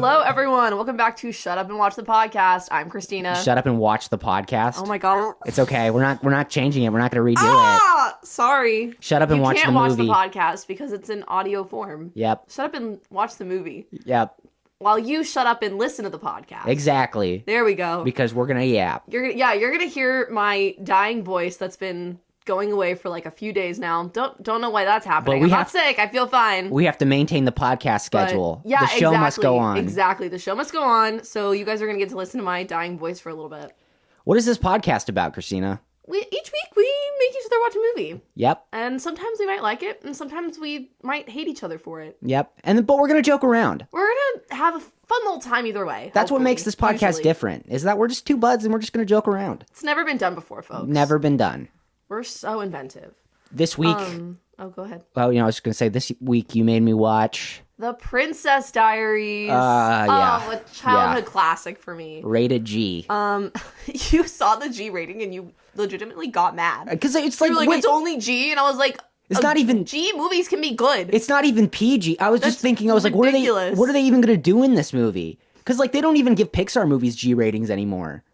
Hello, everyone. Welcome back to Shut Up and Watch the Podcast. I'm Christina. Shut up and watch the podcast. Oh my god. It's okay. We're not changing it. We're not going to redo it. Sorry. Shut up and watch the movie. You can't watch the podcast because it's in audio form. Yep. Shut up and watch the movie. Yep. While you shut up and listen to the podcast. Exactly. There we go. Because we're going to yap. You're gonna hear my dying voice that's been going away for like a few days now. Don't know why that's happening. I'm not sick. I feel fine. We have to maintain the podcast schedule. Yeah, the show must go on. Exactly. The show must go on. So you guys are gonna get to listen to my dying voice for a little bit. What is this podcast about, Christina? Each week we make each other watch a movie. Yep. And sometimes we might like it, and sometimes we might hate each other for it. Yep. But we're gonna joke around. We're gonna have a fun little time either way. That's what makes this podcast different. Is that we're just two buds and we're just gonna joke around. It's never been done before, folks. Never been done. We're so inventive. This week. Go ahead. Well, I was just gonna say this week you made me watch The Princess Diaries. Yeah. A childhood classic for me. Rated G. You saw the G rating and you legitimately got mad. Because it's like, it's only G, and I was like, it's not even G movies can be good. It's not even PG. I was just thinking, I was ridiculous. like, what are they even gonna do in this movie? Because like they don't even give Pixar movies G ratings anymore.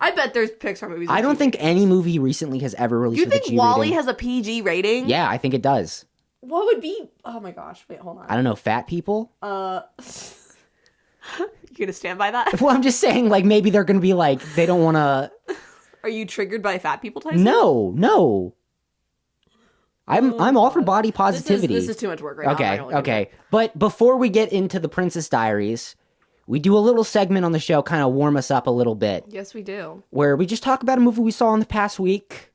I bet there's Pixar movies. I don't think any movie recently has ever released. Do you think a G WALL-E rating. has a PG rating? Yeah, I think it does. What would be? Oh my gosh! Wait, hold on. I don't know. Fat people. You gonna stand by that? Well, I'm just saying, like maybe they're gonna be like they don't want to. Are you triggered by fat people, Tyson? No. I'm all for body positivity. This is too much work right now. Okay. But before we get into the Princess Diaries, we do a little segment on the show, kind of warm us up a little bit. Yes, we do. Where we just talk about a movie we saw in the past week.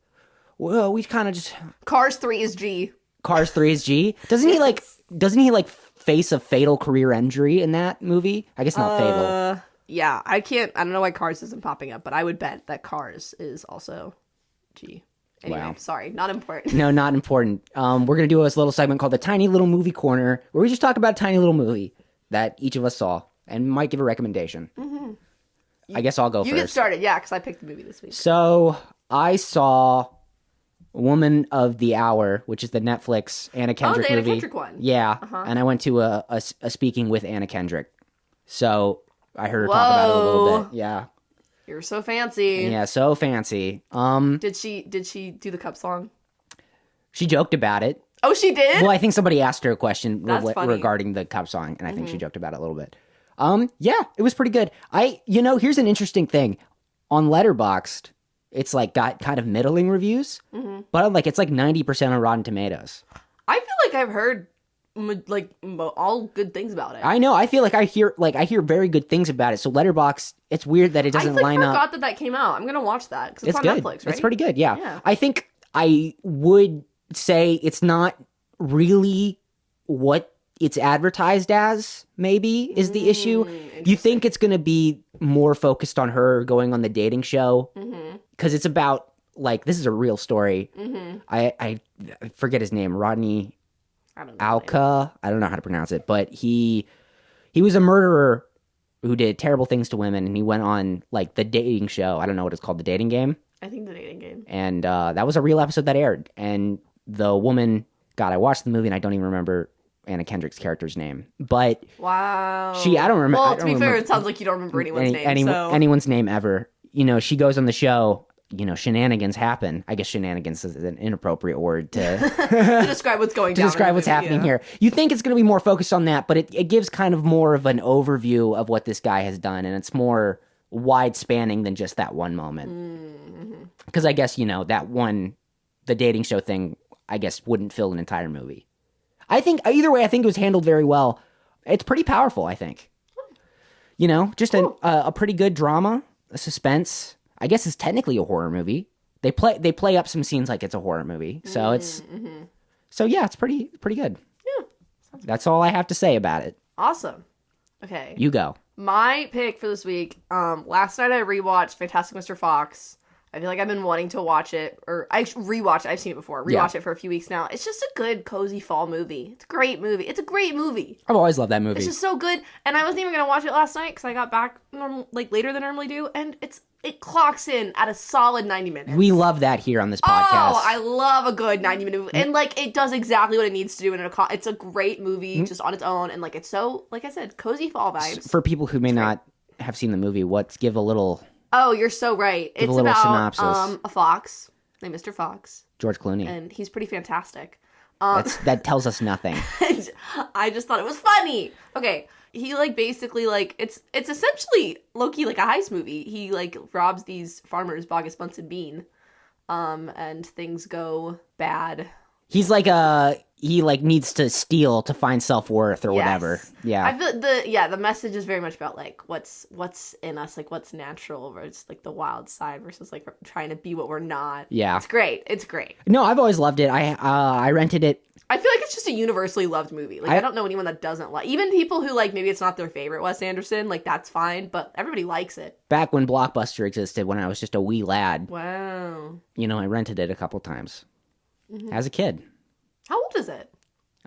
Well, we kind of just... Cars 3 is G. Cars 3 is G? Doesn't he face a fatal career injury in that movie? I guess not fatal. Yeah, I don't know why Cars isn't popping up, but I would bet that Cars is also G. Anyway, wow. Sorry, not important. No, not important. We're going to do this little segment called the Tiny Little Movie Corner, where we just talk about a tiny little movie that each of us saw and might give a recommendation. Mm-hmm. I guess I'll go first. You get started, yeah, because I picked the movie this week. So, I saw Woman of the Hour, which is the Netflix Anna Kendrick movie. Anna Kendrick one. Yeah, and I went to a speaking with Anna Kendrick. So, I heard her talk about it a little bit. Yeah. You're so fancy. Yeah, so fancy. Did she do the cup song? She joked about it. Oh, she did? Well, I think somebody asked her a question regarding the cup song, and I think she joked about it a little bit. Yeah, it was pretty good. Here's an interesting thing. On Letterboxd, it's like got kind of middling reviews, but like it's like 90% on Rotten Tomatoes. I feel like I've heard all good things about it. I know. I feel like I hear very good things about it. So Letterboxd, it's weird that it doesn't line up. I forgot that came out. I'm gonna watch that because it's on good. Netflix, right? It's pretty good. Yeah. I think I would say it's not really what it's advertised as. Maybe is the issue. You think it's gonna be more focused on her going on the dating show because it's about like this is a real story. I forget his name. Rodney. Alka, I don't know how to pronounce it, but he was a murderer who did terrible things to women, and he went on like the dating show. I don't know what it's called, The Dating Game. I think The Dating Game. And that was a real episode that aired. And the woman, God, I watched the movie and I don't even remember Anna Kendrick's character's name. But wow, I don't remember. Well, to be fair, it sounds like you don't remember anyone's name. Anyone's name ever. She goes on the show. Shenanigans happen. I guess shenanigans is an inappropriate word to describe what's going down. To describe what's happening here. You think it's going to be more focused on that, but it gives kind of more of an overview of what this guy has done, and it's more wide-spanning than just that one moment. Because I guess, that one, the dating show thing, I guess wouldn't fill an entire movie. I think, either way, I think it was handled very well. It's pretty powerful, I think. Just a pretty good drama, a suspense. I guess it's technically a horror movie. They play up some scenes like it's a horror movie. So it's pretty good. Yeah. That's all I have to say about it. Awesome. Okay. You go. My pick for this week, last night I rewatched Fantastic Mr. Fox. I feel like I've been wanting to watch it, or I rewatch it. I've seen it before. Rewatch it for a few weeks now. It's just a good, cozy fall movie. It's a great movie. I've always loved that movie. It's just so good. And I wasn't even going to watch it last night because I got back later than I normally do. And it's it clocks in at a solid 90 minutes. We love that here on this podcast. Oh, I love a good 90-minute movie. And, like, it does exactly what it needs to do. It's a great movie just on its own. And, like, it's so, like I said, cozy fall vibes. For people who may not have seen the movie, give a little... Oh, you're so right. It's a little about synopsis. A fox named Mr. Fox. George Clooney. And he's pretty fantastic. That tells us nothing. I just thought it was funny. Okay, he like basically like it's essentially low-key like a heist movie. He like robs these farmers, Bogus Bunsen Bean, and things go bad. He's like he like needs to steal to find self-worth or whatever. Yeah. I feel the message is very much about like what's in us, like what's natural versus like the wild side versus like trying to be what we're not. Yeah. It's great. It's great. No, I've always loved it. I rented it. I feel like it's just a universally loved movie. Like I don't know anyone that doesn't like, even people who like maybe it's not their favorite Wes Anderson, like that's fine, but everybody likes it. Back when Blockbuster existed, when I was just a wee lad. Wow. You know, I rented it a couple times as a kid. How old is it?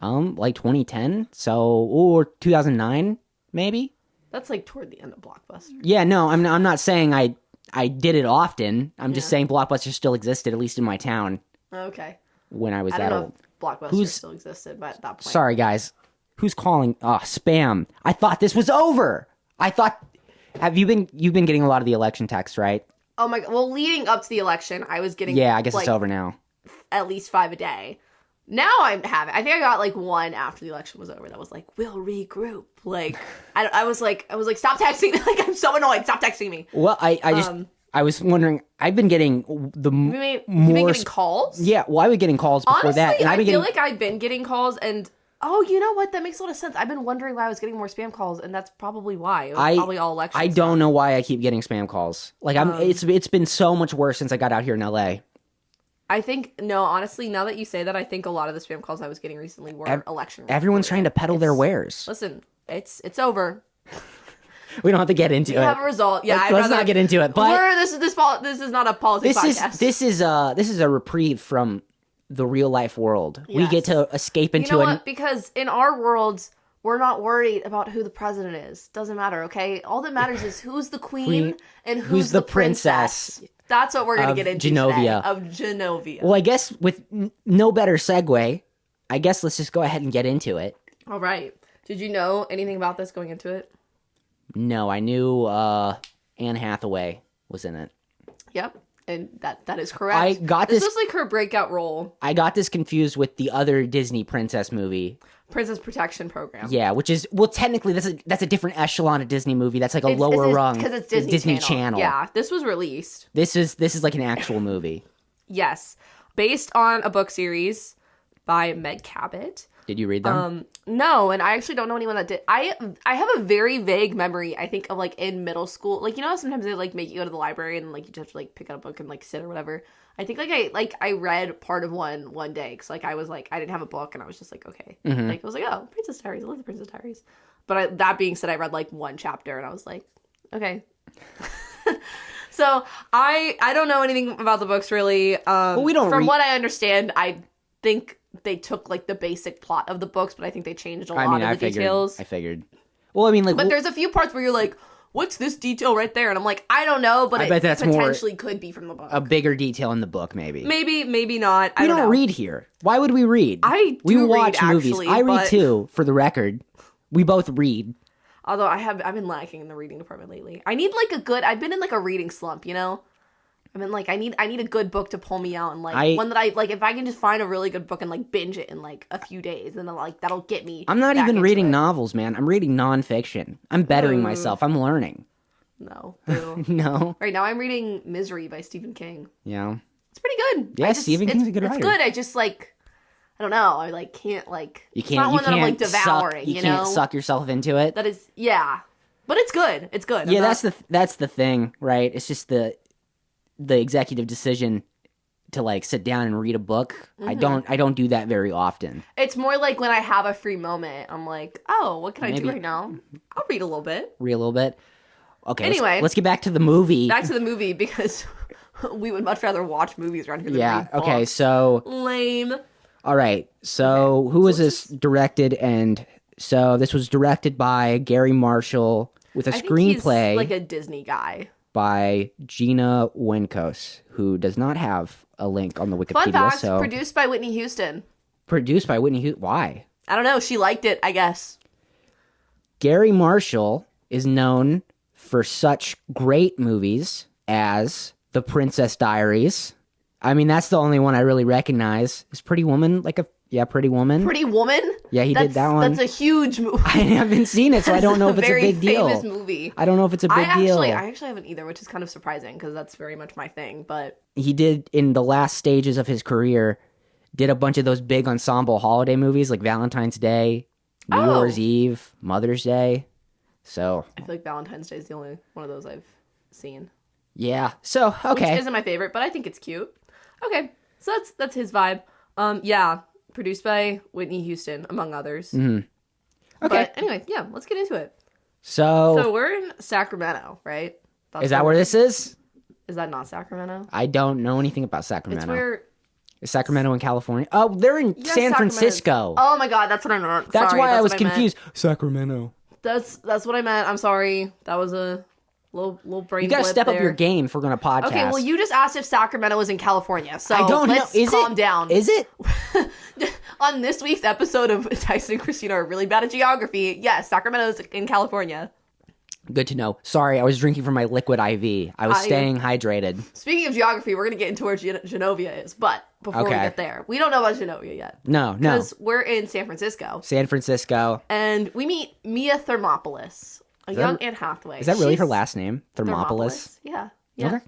Like 2010, or 2009, maybe. That's like toward the end of Blockbuster. Yeah, no, I'm not saying I did it often. I'm just saying Blockbuster still existed, at least in my town. Okay. When I was that old. I don't know if Blockbuster still existed, but at that point. Sorry, guys. Who's calling? Oh, spam. I thought this was over. You've been getting a lot of the election texts, right? Oh my god. Well, leading up to the election, I was getting I guess it's over now. At least 5 a day. Now I think I got like one after the election was over that was like, we'll regroup. Like I was like, stop texting me. Like I'm so annoyed. Stop texting me. Well, I was wondering. I've been getting You've been getting calls? Yeah, well, I was getting calls before Honestly, that, and I feel like I've been getting calls, and you know what? That makes a lot of sense. I've been wondering why I was getting more spam calls, and that's probably why. It was probably all election. I don't know why I keep getting spam calls. Like it's been so much worse since I got out here in LA. I think, no, honestly, now that you say that, I think a lot of the spam calls I was getting recently were election. Everyone's trying to peddle their wares. Listen, it's over. We don't have to get into it. We have a result. Yeah, let's not get into it. But this is not a politics podcast. This is a reprieve from the real life world. Yes. We get to escape into what? Because in our worlds, we're not worried about who the president is. Doesn't matter, okay? All that matters is who's the queen and who's the princess. That's what we're going to get into today. Of Genovia. Well, I guess with no better segue, I guess let's just go ahead and get into it. All right. Did you know anything about this going into it? No, I knew Anne Hathaway was in it. Yep, and that is correct. This was like her breakout role. I got this confused with the other Disney princess movie. Princess Protection Program. Yeah, which is, well, technically that's a different echelon of Disney movie. That's like a lower rung because it's Disney Channel. Yeah, this was released. This is like an actual movie. Yes, based on a book series by Meg Cabot. Did you read them? No, and I actually don't know anyone that did. I have a very vague memory, I think, of like in middle school. Like, you know how sometimes they like make you go to the library and like you just have to like pick out a book and like sit or whatever. I think I read part of one day because like I was like I didn't have a book and I was just like okay, like I was like, oh, Princess Diaries, I love the Princess Diaries. But that being said, I read like one chapter and I was like, okay. So I don't know anything about the books really. Well, we don't. From what I understand, I think they took like the basic plot of the books, but I think they changed a lot of the details. I figured. Well, I mean, like, but there's a few parts where you're like, what's this detail right there? And I'm like, I don't know, but I bet that's potentially could be from the book. A bigger detail in the book, maybe. Maybe not. We don't read here. Why would we read? We watch movies. Actually, I read too, for the record. We both read. Although I've been lacking in the reading department lately. I need like I've been in like a reading slump, you know? I mean, like, I need a good book to pull me out, and like one that I like. If I can just find a really good book and like binge it in like a few days, then like that'll get me. I'm not even reading novels, man. I'm reading nonfiction. I'm bettering myself. I'm learning. No, no. Right now, I'm reading *Misery* by Stephen King. Yeah, it's pretty good. Yeah, Stephen King's a good writer. It's good. I just like, I don't know. I like can't like. You can't. It's not one that I'm like devouring. You can't suck yourself into it. That is, yeah, but it's good. It's good. Yeah, that's the thing, right? It's just the executive decision to like sit down and read a book. I don't do that very often. It's more like when I have a free moment, I'm like, oh, what can I do right now? I'll read a little bit. Read a little bit. Okay. Anyway, let's get back to the movie. Back to the movie because we would much rather watch movies around here than read books. Okay. So lame. All right. So who was this directed? And so this was directed by Gary Marshall with a screenplay. He's like a Disney guy. by Gina Winkos, who does not have a link on the Wikipedia. Fun fact, produced by Whitney Houston. Produced by Whitney Houston. Why? I don't know. She liked it, I guess. Gary Marshall is known for such great movies as The Princess Diaries. I mean, that's the only one I really recognize. Is Pretty Woman Pretty Woman? Pretty Woman? Yeah, he did that one. That's a huge movie. I haven't seen it, so I don't know if it's a big deal. Very famous movie. I don't know if it's a big deal. I actually haven't either, which is kind of surprising because that's very much my thing. But he did, in the last stages of his career, did a bunch of those big ensemble holiday movies like Valentine's Day, New Year's Eve, Mother's Day. So I feel like Valentine's Day is the only one of those I've seen. Yeah. So okay. Which isn't my favorite, but I think it's cute. Okay, so that's his vibe. Yeah, produced by Whitney Houston, among others. Mm-hmm. Okay. But anyway, yeah, let's get into it. So we're in Sacramento, right? Is that where this is? Is that not Sacramento? I don't know anything about Sacramento. It's where... Is Sacramento in California? Oh, they're in San Francisco. Oh my god, that's what I meant. That's why I was confused. Sacramento. That's what I meant. I'm sorry. That was a little brain. You gotta step up your game if we're gonna podcast. Okay, well, you just asked if Sacramento was in California, so I don't let's know. calm down. Is it? On this week's episode of Tyson and Christina are really bad at geography, yes, Sacramento's in California. Good to know. Sorry, I was drinking from my liquid IV. I was staying hydrated. Speaking of geography, we're going to get into where Genovia is, but before we get there, we don't know about Genovia yet. No. Because we're in San Francisco. And we meet Mia Thermopolis, a young Anne Hathaway. Is that really her last name? Thermopolis? Yeah. Okay.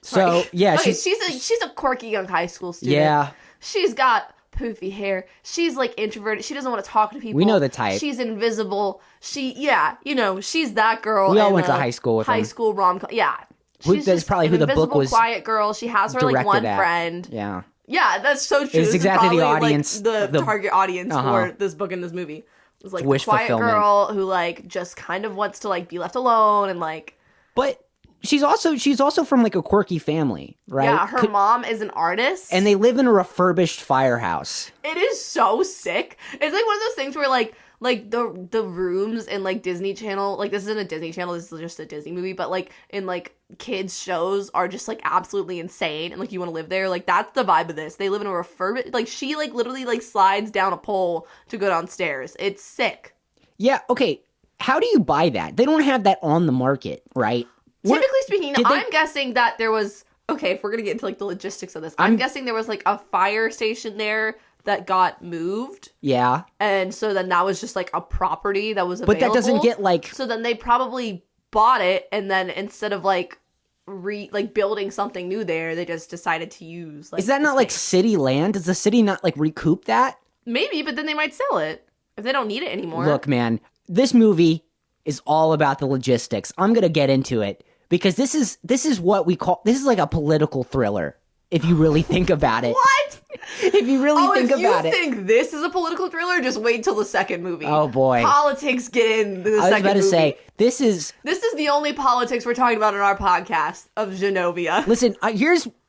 So, yeah. Okay, she's a quirky young high school student. Yeah. She's got poofy hair. She's like introverted. She doesn't want to talk to people. We know the type. She's invisible. She's that girl. We all went to high school with high school rom-com. Yeah. That's probably who the book was. Quiet girl. She has her like one friend. Yeah. Yeah, that's so true. It's exactly the audience, like, the target audience for this book and this movie. It was like a quiet girl who like just kind of wants to like be left alone and like. But she's also from like a quirky family, right? Yeah, her mom is an artist, and they live in a refurbished firehouse. It is so sick. It's like one of those things where like the rooms in like Disney Channel, like this isn't a Disney Channel, this is just a Disney movie, but like in like kids shows are just like absolutely insane and like you want to live there. Like that's the vibe of this. They live in a refurbished, like she like literally like slides down a pole to go downstairs. It's sick. Yeah, okay. How do you buy that? They don't have that on the market, right? Typically speaking, I'm guessing that there was, okay, if we're going to get into like the logistics of this, I'm guessing there was like a fire station there that got moved. Yeah. And so then that was just like a property that was available. But that doesn't get like... So then they probably bought it and then instead of like building something new there, they just decided to use like... Is that not like city land? Does the city not like recoup that? Maybe, but then they might sell it if they don't need it anymore. Look, man, this movie is all about the logistics. I'm going to get into it. Because this is what we call, this is like a political thriller, if you really think about it. What? If you really think about it. If you think this is a political thriller, just wait till the second movie. Oh boy. Politics get in the second movie. I was about to say, this is the only politics we're talking about in our podcast of Genovia. Listen,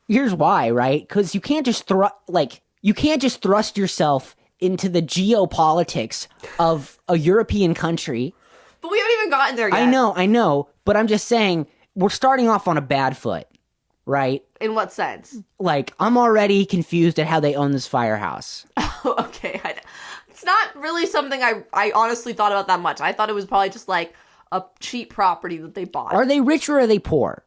here's why, right? Because you can't just thrust yourself into the geopolitics of a European country. But we haven't even gotten there yet. I know, but I'm just saying, we're starting off on a bad foot, right? In what sense? Like, I'm already confused at how they own this firehouse. Oh, okay. It's not really something I honestly thought about that much. I thought it was probably just like a cheap property that they bought. Are they rich or are they poor?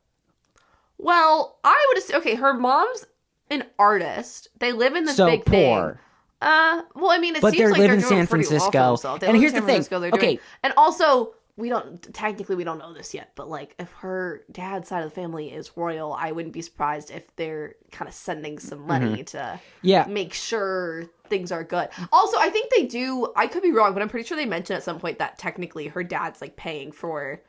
Well, I would assume, okay, her mom's an artist. They live in this big poor. Thing. Well, I mean, it but seems like they're doing San pretty well for Francisco. themselves. And here's the thing. Okay. And also, we don't know this yet, but like if her dad's side of the family is royal, I wouldn't be surprised if they're kind of sending some money to make sure things are good. Also, I think they do, I could be wrong, but I'm pretty sure they mentioned at some point that technically her dad's like paying for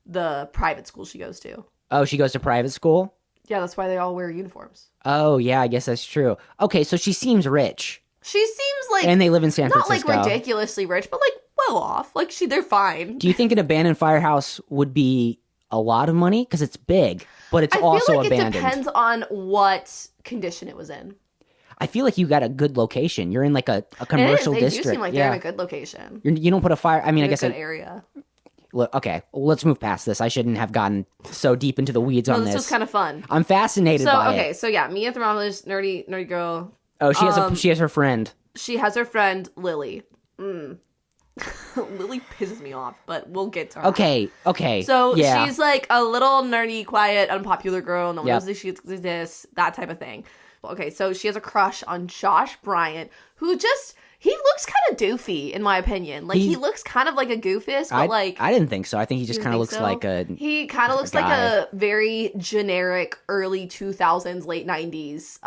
the private school she goes to. Oh, she goes to private school? Yeah, that's why they all wear uniforms. Oh, yeah, I guess that's true. Okay, so she seems rich. She seems like... And they live in San Francisco. Not like ridiculously rich, but like well off. Like they're fine. Do you think an abandoned firehouse would be a lot of money? Because it's big, but it's also abandoned. It depends on what condition it was in. I feel like you got a good location. You're in like a commercial district. They do seem like they're in a good location. You don't put a fire... I mean, I guess... a good area. look, okay, let's move past this. I shouldn't have gotten so deep into the weeds on this was kind of fun. I'm fascinated by it. Okay, so yeah, Mia Thermometer's nerdy girl. Oh, she has her friend. She has her friend Lily. Lily pisses me off, but we'll get to her. Okay. So yeah. she's like a little nerdy, quiet, unpopular girl. No one knows that she exists, that type of thing. Okay, so she has a crush on Josh Bryant, who he looks kind of doofy, in my opinion. Like, he looks kind of like a goofus, but I didn't think so. I think he just kind of looks like a... He kind of looks like a very generic early 2000s, late 90s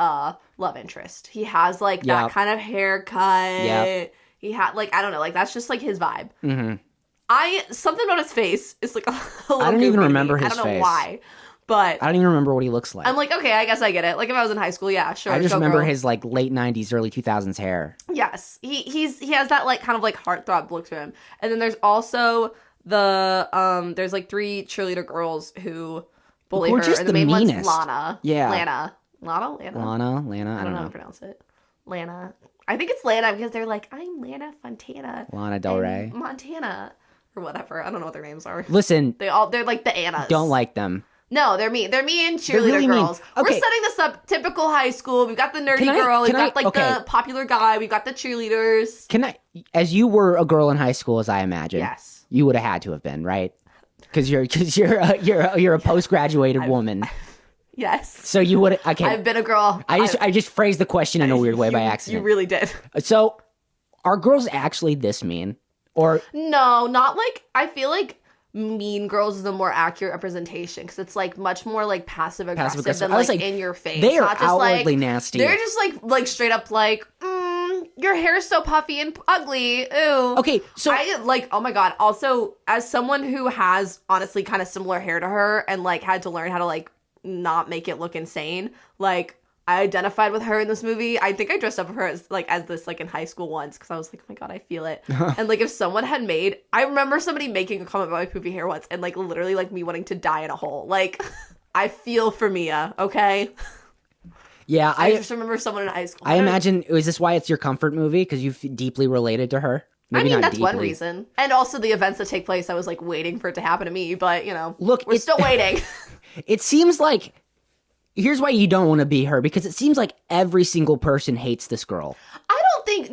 love interest. He has, like, that kind of haircut. Yep. He had, like, I don't know, like, that's just, like, his vibe. Mm-hmm. Something about his face is, like, a little I don't even remember his face. I don't know why, but... I don't even remember what he looks like. I'm like, okay, I guess I get it. Like, if I was in high school, yeah, sure. I just remember his, like, late 90s, early 2000s hair. Yes. He has that, like, kind of, like, heartthrob look to him. And then there's also there's, like, 3 cheerleader girls who bully her. Just and the main one's Lana. Yeah. Lana. Lana? I don't know how to pronounce it. Lana. I think it's Lana because they're like, I'm Lana Fontana. Lana Del Rey. Montana. Or whatever. I don't know what their names are. Listen. They're like the Annas. Don't like them. No, they're mean. They're mean cheerleader really girls. Mean. Okay. We're setting this up typical high school. We've got the nerdy girl. We've got the popular guy. We've got the cheerleaders. As you were a girl in high school, as I imagine. Yes. You would have had to have been, right? Because you're a post-graduated woman. Yes. So you would... Okay. I've been a girl. I just phrased the question in a weird way by accident. You really did. So, are girls actually this mean? Or... No, not like... I feel like Mean Girls is a more accurate representation because it's like much more like passive-aggressive than like in your face. They are outwardly nasty. They're just like straight up like... your hair is so puffy and ugly. Ew. Okay, so... I, like, oh my god. Also, as someone who has, honestly, kind of similar hair to her and, like, had to learn how to, like, not make it look insane, like, I identified with her in this movie. I think I dressed up for her as this, like, in high school once, because I was like, oh my god, I feel it. And, like, if someone had I remember somebody making a comment about my poofy hair once, and, like, literally, like, me wanting to die in a hole. Like, I feel for Mia, okay? Yeah, I just remember someone in high school. I imagine, is this why it's your comfort movie? Because you've deeply related to her? Maybe that's deeply. One reason. And also the events that take place, I was like waiting for it to happen to me, but you know, look, we're still waiting. It seems like, here's why you don't want to be her, because it seems like every single person hates this girl.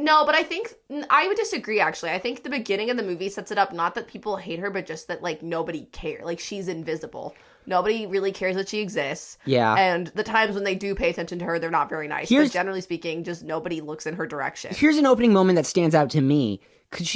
But I think, I would disagree actually. I think the beginning of the movie sets it up, not that people hate her, but just that like nobody cares. Like she's invisible. Nobody really cares that she exists. Yeah. And the times when they do pay attention to her, they're not very nice. But generally speaking, just nobody looks in her direction. Here's an opening moment that stands out to me. Because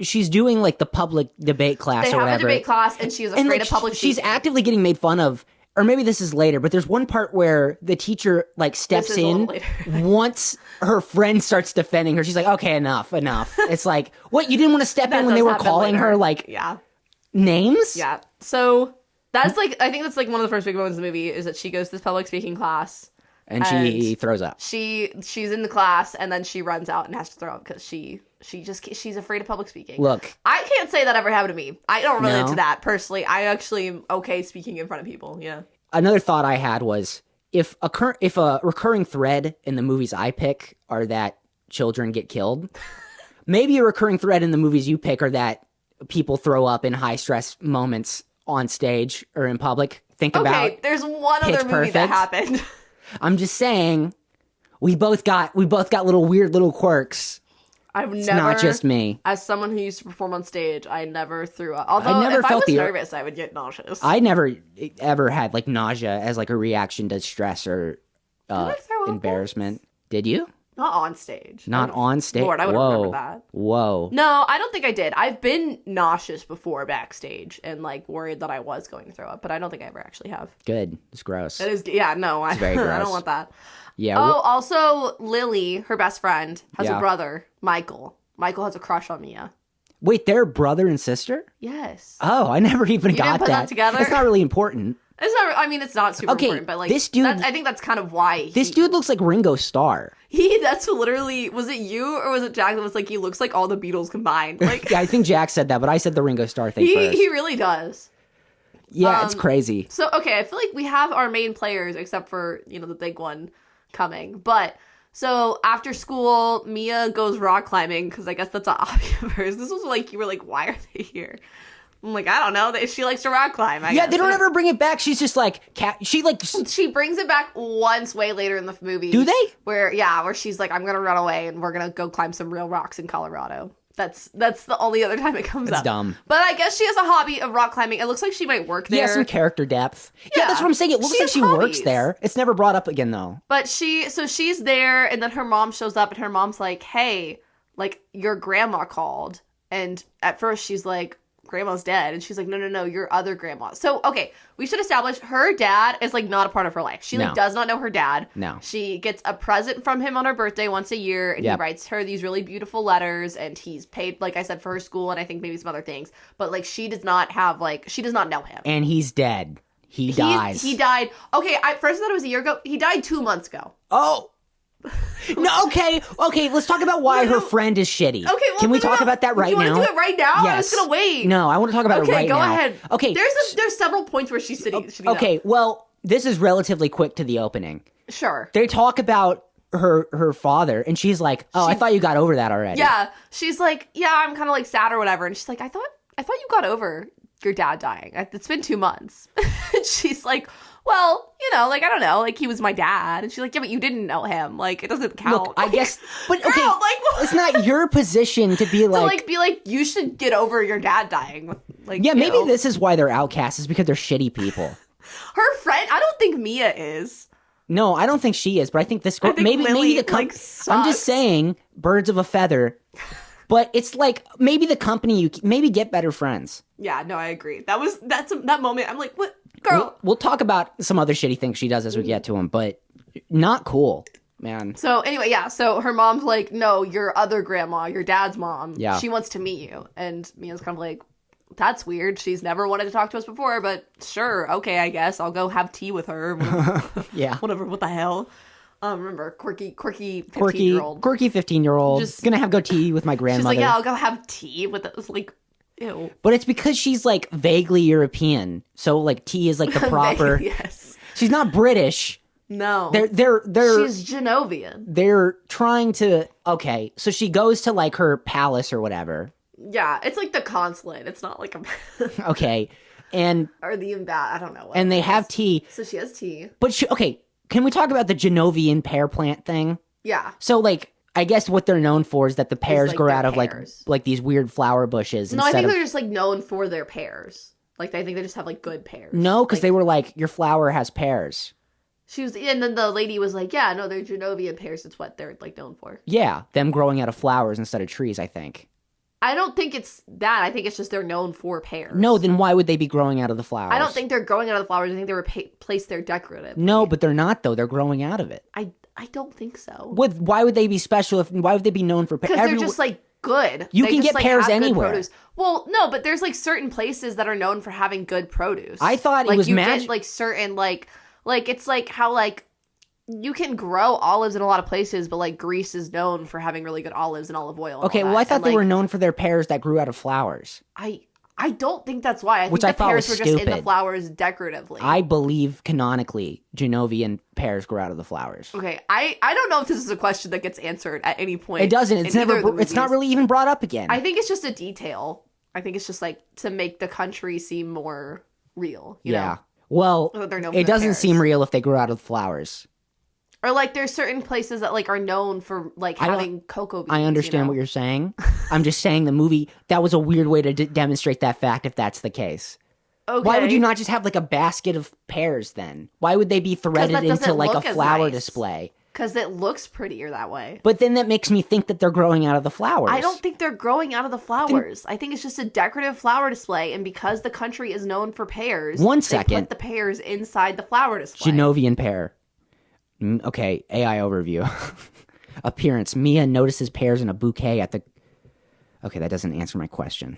she's doing like the public debate class or whatever. They have a debate class and she is afraid of public speaking. She's actively getting made fun of. Or maybe this is later, but there's one part where the teacher like steps in once her friend starts defending her. She's like, okay, enough. It's like, what? You didn't want to step in when they were calling her like names? Yeah. So that's like, I think that's like one of the first big moments in the movie is that she goes to this public speaking class. And she throws up. She's in the class and then she runs out and has to throw up because she's afraid of public speaking. Look, I can't say that ever happened to me. I don't relate to that personally. I actually am okay speaking in front of people. Yeah. Another thought I had was if a recurring thread in the movies I pick are that children get killed, maybe a recurring thread in the movies you pick are that people throw up in high stress moments on stage or in public. Think about. Okay, there's one other movie that happened. I'm just saying, we both got little weird little quirks. It's not just me. As someone who used to perform on stage, I never threw up. Although if I was nervous, I would get nauseous. I never ever had like nausea as like a reaction to stress or embarrassment. Did you? Not on stage. Not on stage? Lord, I would remember that. Whoa. No, I don't think I did. I've been nauseous before backstage and like worried that I was going to throw up, but I don't think I ever actually have. Good. It's gross. It is. Yeah, no. It's very gross. I don't want that. Yeah. Also, Lily, her best friend, has a brother, Michael. Michael has a crush on Mia. Wait, they're brother and sister? Yes. Oh, I never even got didn't put that together? That's not really important. It's not. I mean, it's not super important, but like this dude. I think that's kind of why. This dude looks like Ringo Starr. That's literally. Was it you or was it Jack that was like he looks like all the Beatles combined? Like yeah, I think Jack said that, but I said the Ringo Starr thing first. He really does. Yeah, it's crazy. So okay, I feel like we have our main players except for the big one coming, but. So after school, Mia goes rock climbing because I guess that's a hobby of hers. This was like you were like, why are they here? I'm like, I don't know. She likes to rock climb. I Yeah, guess. they don't ever bring it back. She's just like, she brings it back once way later in the movie. Do they? Where she's like, I'm gonna run away and we're gonna go climb some real rocks in Colorado. That's the only other time it comes up. That's dumb. But I guess she has a hobby of rock climbing. It looks like she might work there. Yeah, some character depth. Yeah, that's what I'm saying. It looks like she works there. It's never brought up again, though. But she's there, and then her mom shows up, and her mom's like, hey, like, your grandma called. And at first she's like, grandma's dead. And she's like, no, your other grandma. So, okay, we should establish her dad is, like, not a part of her life. She, like, does not know her dad. No. She gets a present from him on her birthday once a year, and he writes her these really beautiful letters, and he's paid, like I said, for her school, and I think maybe some other things. But, like, she does not know him. And he's dead. He dies. He died. Okay, I first thought it was a year ago. He died 2 months ago. Oh. No, okay, let's talk about why her friend is shitty. Okay, well, can we talk about that right now? You want to do it right now? Yes. I was gonna wait. No, I want to talk about it right now. Okay, go ahead. Okay. There's several points where she's shitty. Okay, well, this is relatively quick to the opening. Sure. They talk about her father, and she's like, I thought you got over that already. Yeah. She's like, yeah, I'm kind of like sad or whatever. And she's like, I thought you got over your dad dying. It's been 2 months. And she's like, well, like, I don't know, like, he was my dad. And she's like, yeah, but you didn't know him. Like, it doesn't count. Look, I guess, but okay, girl, like, it's not your position to be like, you should get over your dad dying. Like, yeah, maybe this is why they're outcasts, is because they're shitty people. Her friend, I don't think Mia is. No, I don't think she is, but I think this girl, maybe the company, I'm just saying, birds of a feather. But it's like, maybe the company, maybe get better friends. Yeah, no, I agree. That moment, I'm like, what? Girl. We'll talk about some other shitty things she does as we get to them, but not cool, man. So anyway, yeah, so her mom's like, no, your other grandma, your dad's mom, yeah, she wants to meet you. And Mia's kind of like, that's weird. She's never wanted to talk to us before, but sure, okay, I guess. I'll go have tea with her. Yeah. Whatever, what the hell? Remember, quirky 15-year-old. Quirky 15-year-old. Just gonna go tea with my grandmother. She's like, yeah, I'll go have tea with it. Like, ew. But it's because she's, like, vaguely European. So, like, tea is, like, the proper... Yes. She's not British. No. They're She's Genovian. They're trying to... Okay, so she goes to, like, her palace or whatever. Yeah, it's like the consulate. It's not like a... Okay, and... Or the I don't know. And they have tea. So she has tea. But okay, can we talk about the Genovian pear plant thing? Yeah. So, like, I guess what they're known for is that the pears like grow out of pears. like these weird flower bushes. No, I think they're just like known for their pears. Like, I think they just have like good pears. No, because they were like, your flower has pears. And then the lady was like, yeah, no, they're Genovian pears. It's what they're like known for. Yeah, them growing out of flowers instead of trees, I think. I don't think it's that. I think it's just they're known for pears. No, then why would they be growing out of the flowers? I don't think they're growing out of the flowers. I think they were placed there decorative. No, but they're not, though. They're growing out of it. I don't think so. Why would they be special? Why would they be known for pears? Because they're just, like, good. You can get pears anywhere. Well, no, but there's, like, certain places that are known for having good produce. I thought it was magic. Get, like, certain, like, it's like how, like, you can grow olives in a lot of places, but, like, Greece is known for having really good olives and olive oil. And okay, well, I thought they were known for their pears that grew out of flowers. I don't think that's why. I think the pears were just in the flowers decoratively. I believe canonically Genovian pears grow out of the flowers. Okay, I don't know if this is a question that gets answered at any point. It doesn't. It's never. It's not really even brought up again. I think it's just a detail. I think it's just like to make the country seem more real. You know? Well, it doesn't seem real if they grow out of the flowers. Or, like, there's certain places that, like, are known for, like, having cocoa beans. I understand what you're saying. I'm just saying the movie, that was a weird way to demonstrate that fact if that's the case. Okay. Why would you not just have, like, a basket of pears, then? Why would they be threaded into, like, a flower display? Because it looks prettier that way. But then that makes me think that they're growing out of the flowers. I don't think they're growing out of the flowers. I think it's just a decorative flower display, and because the country is known for pears, they put the pears inside the flower display. Genovian pear. Okay, AI overview. Appearance. Mia notices pears in a bouquet at the... Okay, that doesn't answer my question.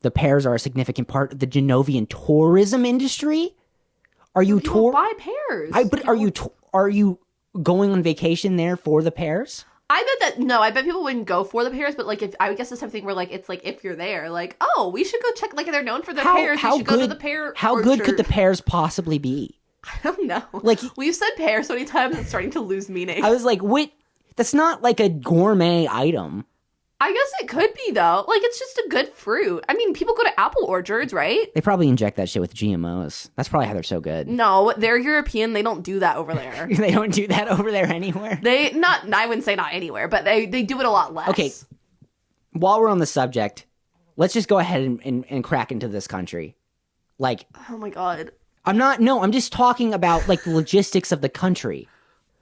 The pears are a significant part of the Genovian tourism industry? Are you buy pears? Are you going on vacation there for the pears? I bet people wouldn't go for the pears, but like I would guess it's something where like it's like if you're there, like, oh, we should go check, like they're known for their pears, we should go to the pear How good could the pears possibly be? I don't know. Like, we've said pear so many times it's starting to lose meaning. I was like, wait, that's not like a gourmet item. I guess it could be, though. Like, it's just a good fruit. I mean, people go to apple orchards, right? They probably inject that shit with GMOs. That's probably how they're so good. No, they're European. They don't do that over there. They don't do that over there anywhere? I wouldn't say not anywhere, but they do it a lot less. Okay, while we're on the subject, let's just go ahead and crack into this country. Like, oh my God. I'm just talking about, like, the logistics of the country.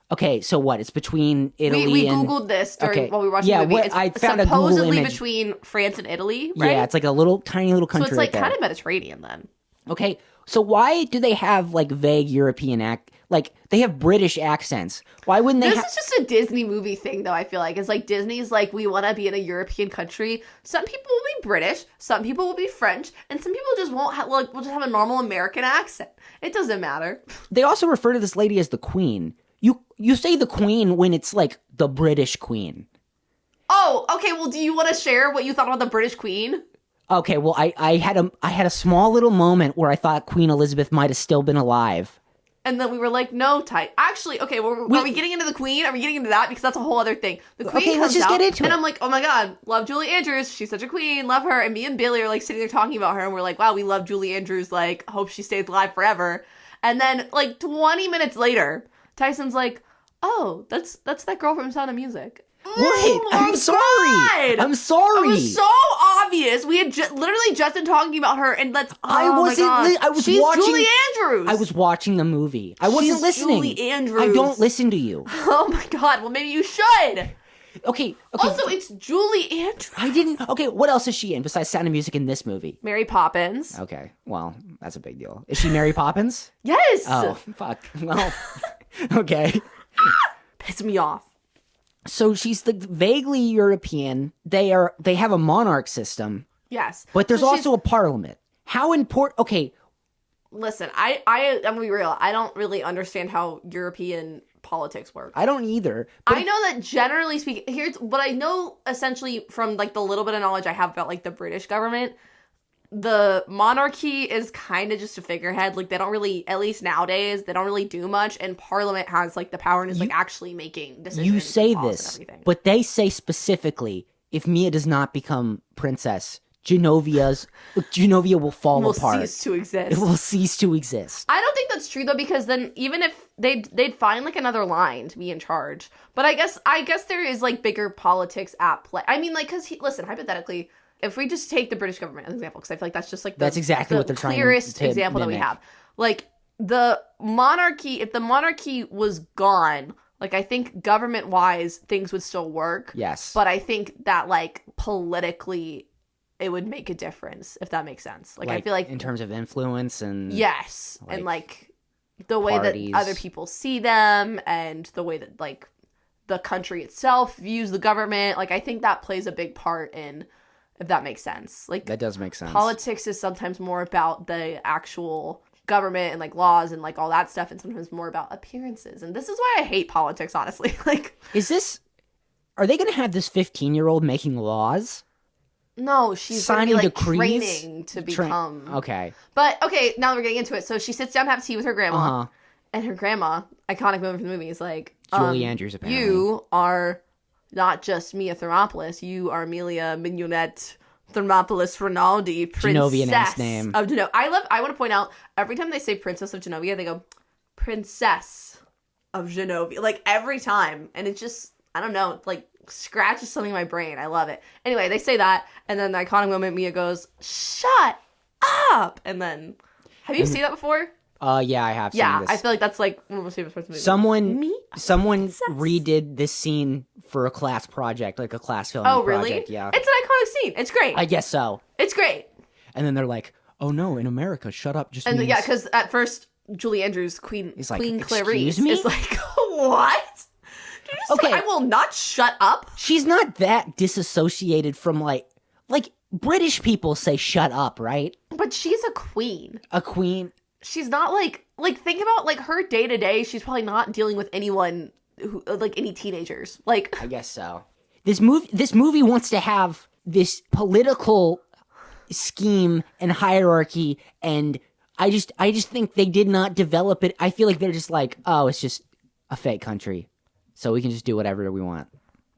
Okay, so what? It's between Italy we and... Googled this while we were watching yeah, the movie. It's I found a Google supposedly image. between France and Italy, right? Yeah, it's like a little, tiny little country. So it's like right kind of Mediterranean then. Okay, so why do they have, like, vague European like, they have British accents. Why wouldn't they This is just a Disney movie thing, though, I feel like. It's like Disney's like, we want to be in a European country. Some people will be British, some people will be French, and some people just won't have, like, will just have a normal American accent. It doesn't matter. They also refer to this lady as the Queen. You say the Queen when it's, like, the British Queen. Oh, okay, well, do you want to share what you thought about the British Queen? Okay, well, I had a small little moment where I thought Queen Elizabeth might have still been alive. And then we were like, no, Ty. Actually, okay, are we getting into the Queen? Are we getting into that? Because that's a whole other thing. The Queen okay, comes let's just out, get into it. and I'm like, oh my God, love Julie Andrews. She's such a queen. Love her. And me and Billy are like sitting there talking about her, and we're like, wow, we love Julie Andrews. Like, hope she stays alive forever. And then like 20 minutes later, Tyson's like, oh, that's that girl from Sound of Music. What? I'm sorry. God! I'm sorry. It was so obvious. We had literally just been talking about her, and I wasn't. I was She's watching. Julie Andrews. I was watching the movie. I wasn't She's listening. Julie Andrews. I don't listen to you. Oh my God. Well, maybe you should. Okay. Also, it's Julie Andrews. I didn't. Okay, what else is she in besides Sound of Music in this movie? Mary Poppins. Okay, well, that's a big deal. Is she Mary Poppins? Yes. Oh, fuck. Well, okay. Piss me off. So she's the vaguely European. They have a monarch system. Yes. But there's So also a parliament. How important? Okay. Listen, I'm gonna be real. I don't really understand how European politics work. I don't either. I know that generally speaking, here's what I know essentially from like the little bit of knowledge I have about like the British government. The monarchy is kind of just a figurehead. Like they don't really, at least nowadays, they don't really do much. And Parliament has like the power and is like actually making decisions. You say and laws this, and everything. but they say specifically, if Mia does not become princess, Genovia will fall apart. Cease to exist. It will cease to exist. I don't think that's true though, because then even if they'd find like another line to be in charge. But I guess there is like bigger politics at play. I mean, like, because listen, hypothetically, if we just take the British government as an example, because I feel like that's just like that's exactly what they're trying to clearest example mimic. that we have. Like the monarchy, if the monarchy was gone, like I think government wise things would still work. Yes, but I think that like politically it would make a difference, if that makes sense. Like I feel like in terms of influence and yes, and like the way parties. that other people see them and the way that like the country itself views the government, like I think that plays a big part in, if that makes sense. Like that does make sense. Politics is sometimes more about the actual government and like laws and like all that stuff, and sometimes more about appearances. And this is why I hate politics, honestly. Like, are they going to have this 15-year-old making laws? No, she's signing gonna be, like, decrees, training to become. Okay. But okay, now that we're getting into it, so she sits down to have tea with her grandma, and her grandma, iconic moment from the movie, is like, Julie Andrews. Apparently, you are not just Mia Thermopolis, you are Amelia Mignonette Thermopolis Rinaldi, Genovian ass princess name. of Genovia. I want to point out, every time they say princess of Genovia, they go princess of Genovia, like every time, and it just, I don't know, like scratches something in my brain. I love it. Anyway, they say that, and then the iconic moment, Mia goes, "Shut up!" And then, have you seen that before? Yeah, I have. Yeah, seen this. I feel like that's like one of my favorite parts of the movie. Someone redid this scene for a class project, like a class filming Oh, really? project. Yeah, It's an iconic scene. It's great. I guess so. It's great. And then they're like, "Oh no, in America, shut up." Just And means... yeah, because at first Julie Andrews, Queen like, Clarice, "Excuse me?" is like, "What? Did you just Okay. I will not shut up." She's not that disassociated from like British people say "shut up," right? But she's a queen. A queen. She's not like think about like her day to day. She's probably not dealing with anyone who like any teenagers. Like I guess so. This movie wants to have this political scheme and hierarchy, and I just think they did not develop it. I feel like they're just like, oh, it's just a fake country, so we can just do whatever we want.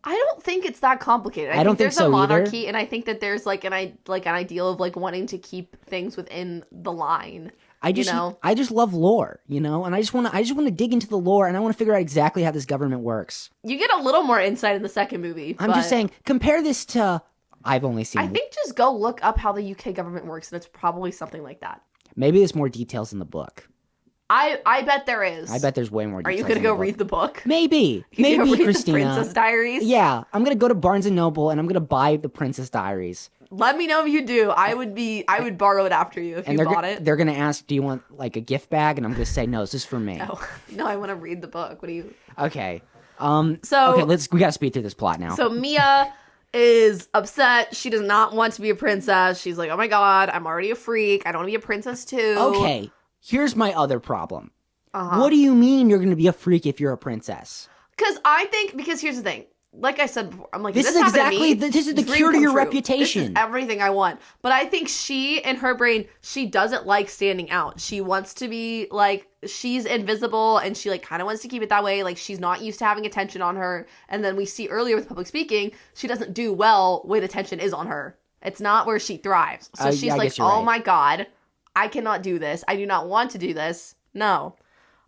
I don't don't think it's that complicated. I don't think there's so a either. monarchy, and I think that there's like an ideal of like wanting to keep things within the line. I just love lore, and I just want to dig into the lore, and I want to figure out exactly how this government works. You get a little more insight in the second movie. I'm just saying, compare this to. I've only seen. I think just go look up how the UK government works, and it's probably something like that. Maybe there's more details in the book. I bet there is. I bet there's way more details. Are you gonna go read the book? Maybe, read Christina. The Princess Diaries. Yeah, I'm gonna go to Barnes and Noble and I'm gonna buy the Princess Diaries. Let me know if you do. I would borrow it after you if you bought it. They're gonna ask, "Do you want like a gift bag?" And I'm gonna say, "No, this is for me." No, I want to read the book. What do you? Okay. So we gotta speed through this plot now. So Mia is upset. She does not want to be a princess. She's like, "Oh my god, I'm already a freak. I don't want to be a princess too." Okay. Here's my other problem. What do you mean you're going to be a freak if you're a princess? Because here's the thing. Like I said before, I'm like, this is the cure to your reputation. This is everything I want. But I think she, in her brain, she doesn't like standing out. She wants to be like, she's invisible and she like kind of wants to keep it that way. Like she's not used to having attention on her. And then we see earlier with public speaking, she doesn't do well when attention is on her. It's not where she thrives. So she's like, oh my god, I cannot do this. I do not want to do this. No.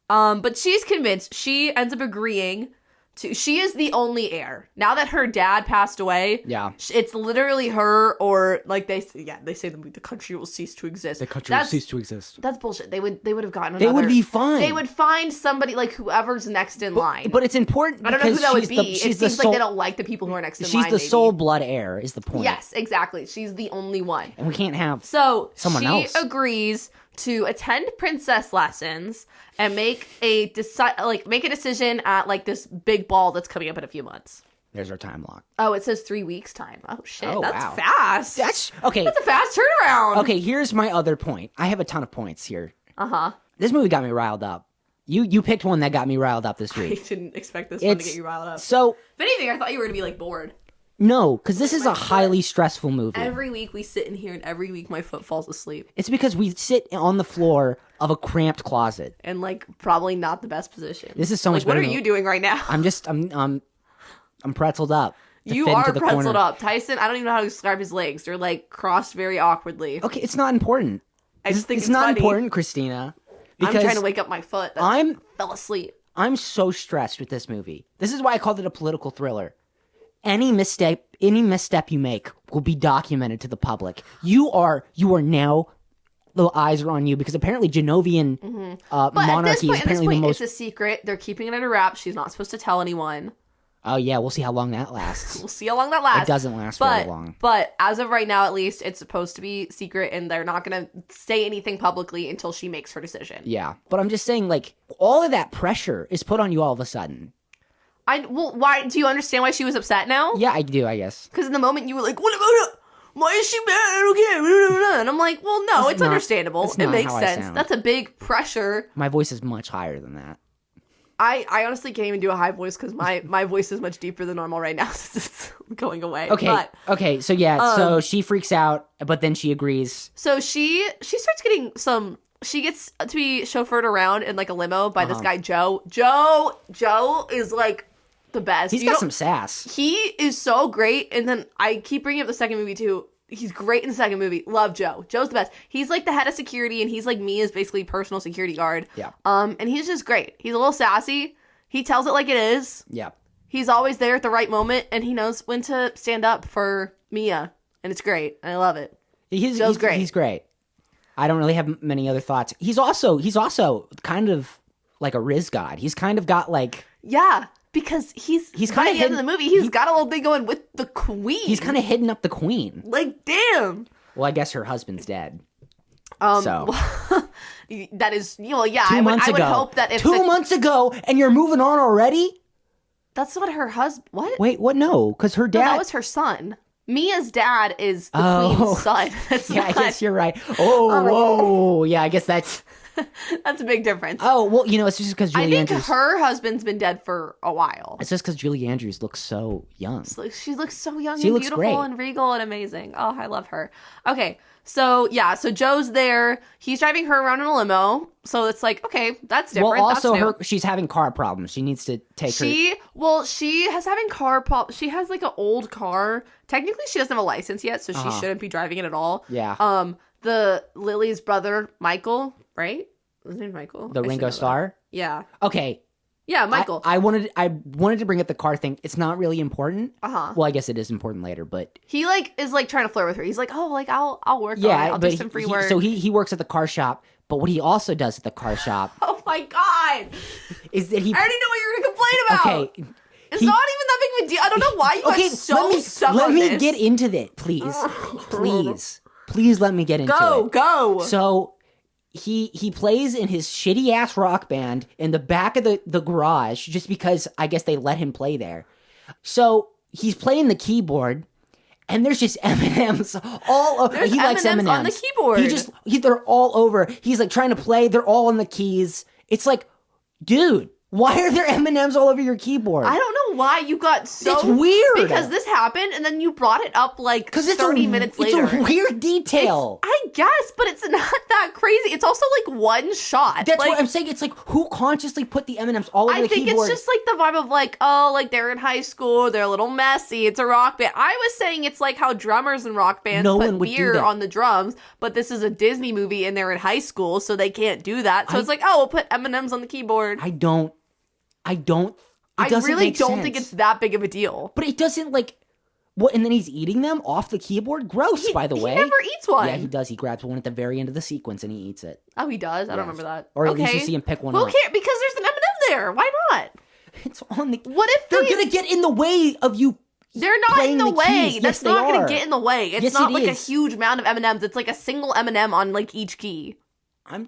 But she's convinced. She ends up agreeing to. She is the only heir now that her dad passed away. Yeah, it's literally her, or like they say the country will cease to exist. The country will cease to exist. That's bullshit. They would have gotten. They would be fine. They would find somebody like whoever's next in line. But it's important. I don't know who that would be. It seems like they don't like the people who are next in line. She's the sole blood heir. Is the point? Yes, exactly. She's the only one, and we can't have someone else. She agrees to attend princess lessons and make a decision at like this big ball that's coming up in a few months. There's our time lock. Oh, it says 3 weeks time. Oh shit, that's fast. That's okay. That's a fast turnaround. Okay, here's my other point. I have a ton of points here. Uh-huh. This movie got me riled up. You picked one that got me riled up this week. I didn't expect this one to get you riled up. So, if anything, I thought you were gonna be like bored. No, because this is a highly stressful movie. Every week we sit in here and every week my foot falls asleep. It's because we sit on the floor of a cramped closet. And like probably not the best position. This is so much better. What are you doing right now? I'm pretzeled up. You are pretzeled up. Tyson, I don't even know how to describe his legs. They're like crossed very awkwardly. Okay, it's not important. I just think it's not funny. Important, Christina. Because I'm trying to wake up my foot that fell asleep. I'm so stressed with this movie. This is why I called it a political thriller. Any misstep you make will be documented to the public. You are now, the eyes are on you because apparently Genovian monarchy is apparently the most. It's a secret. They're keeping it under wraps. She's not supposed to tell anyone. Oh yeah, we'll see how long that lasts. We'll see how long that lasts. It doesn't last very long. But as of right now, at least, it's supposed to be secret, and they're not going to say anything publicly until she makes her decision. Yeah, but I'm just saying, like, all of that pressure is put on you all of a sudden. Why do you understand why she was upset now? Yeah, I do, I guess. Because in the moment you were like, what about it? Why is she mad? I don't care. And I'm like, well, no, it's understandable. It makes sense. That's a big pressure. My voice is much higher than that. I honestly can't even do a high voice because my voice is much deeper than normal right now since it's going away. Okay, so yeah, so she freaks out, but then she agrees. So she starts getting she gets to be chauffeured around in like a limo by this guy, Joe. Joe is like the best. He's got some sass. He is so great. And then I keep bringing up the second movie too. He's great in the second movie. Love Joe. Joe's the best. He's like the head of security, and he's like Mia's basically personal security guard. Yeah. And he's just great. He's a little sassy. He tells it like it is. Yeah. He's always there at the right moment, and he knows when to stand up for Mia, and it's great. I love it. Joe's great. He's great. I don't really have many other thoughts. He's also kind of like a Riz god. He's kind of got like because he's kind of the end of the movie. He's got a little thing going with the queen. He's kind of hitting up the queen. Like damn. Well, I guess her husband's dead. So that is 2 months ago. I would hope that if 2 months ago, and you're moving on already. That's not her husband. What? Wait, what? No, because her dad. No, that was her son. Mia's dad is the queen's son. I guess you're right. Whoa. Yeah, I guess that's That's a big difference. Oh, well, it's just because Julie I think Andrews... her husband's been dead for a while. It's just because Julie Andrews looks so young. She looks so young She and looks beautiful great. and regal and amazing. Oh, I love her. Okay, so Joe's there. He's driving her around in a limo. So it's like, okay, that's different. Well, also, that's she's having car problems. She needs to take her... She has having car problems. She has like an old car. Technically, she doesn't have a license yet, so she shouldn't be driving it at all. Yeah. The Lily's brother, Michael, right? His name Michael. The Ringo Starr? Yeah. Okay. Yeah, Michael. I wanted to bring up the car thing. It's not really important. Well, I guess it is important later, but he is trying to flirt with her. He's like, "Oh, like I'll work on it. I'll do some free work." So he works at the car shop, but what he also does at the car shop oh my god, is that he... I already know what you're gonna complain about. Okay. It's not even that big of a deal. I don't know why you got so stuck let on me this. get into that, please. Please let me get into it. Go. So he plays in his shitty ass rock band in the back of the garage just because I guess they let him play there. So he's playing the keyboard and there's just M&Ms all over. He likes M&Ms on the keyboard. They're all over. He's like trying to play. They're all on the keys. It's like, dude, why are there M&Ms all over your keyboard? I don't know why you got so... It's weird. Because this happened, and then you brought it up, 30 minutes later. It's a weird detail. I guess, but it's not that crazy. It's also, one shot. That's what I'm saying. It's like, who consciously put the M&Ms all over the keyboard? I think it's just, the vibe of, they're in high school, they're a little messy, it's a rock band. I was saying it's like how drummers in rock bands put beer on the drums, but this is a Disney movie, and they're in high school, so they can't do that. So it's like, we'll put M&Ms on the keyboard. I really don't think it's that big of a deal. But it doesn't what? And then he's eating them off the keyboard. Gross, by the way. He never eats one. Yeah, he does. He grabs one at the very end of the sequence and he eats it. Oh, he does. I don't remember that. Or at least you see him pick one up. Who cares? Because there's an M&M there. Why not? It's on the. What if they're gonna get in the way of you? They're not in the way. Keys. That's not gonna get in the way. It's not a huge amount of M&Ms. It's a single M&M on each key. I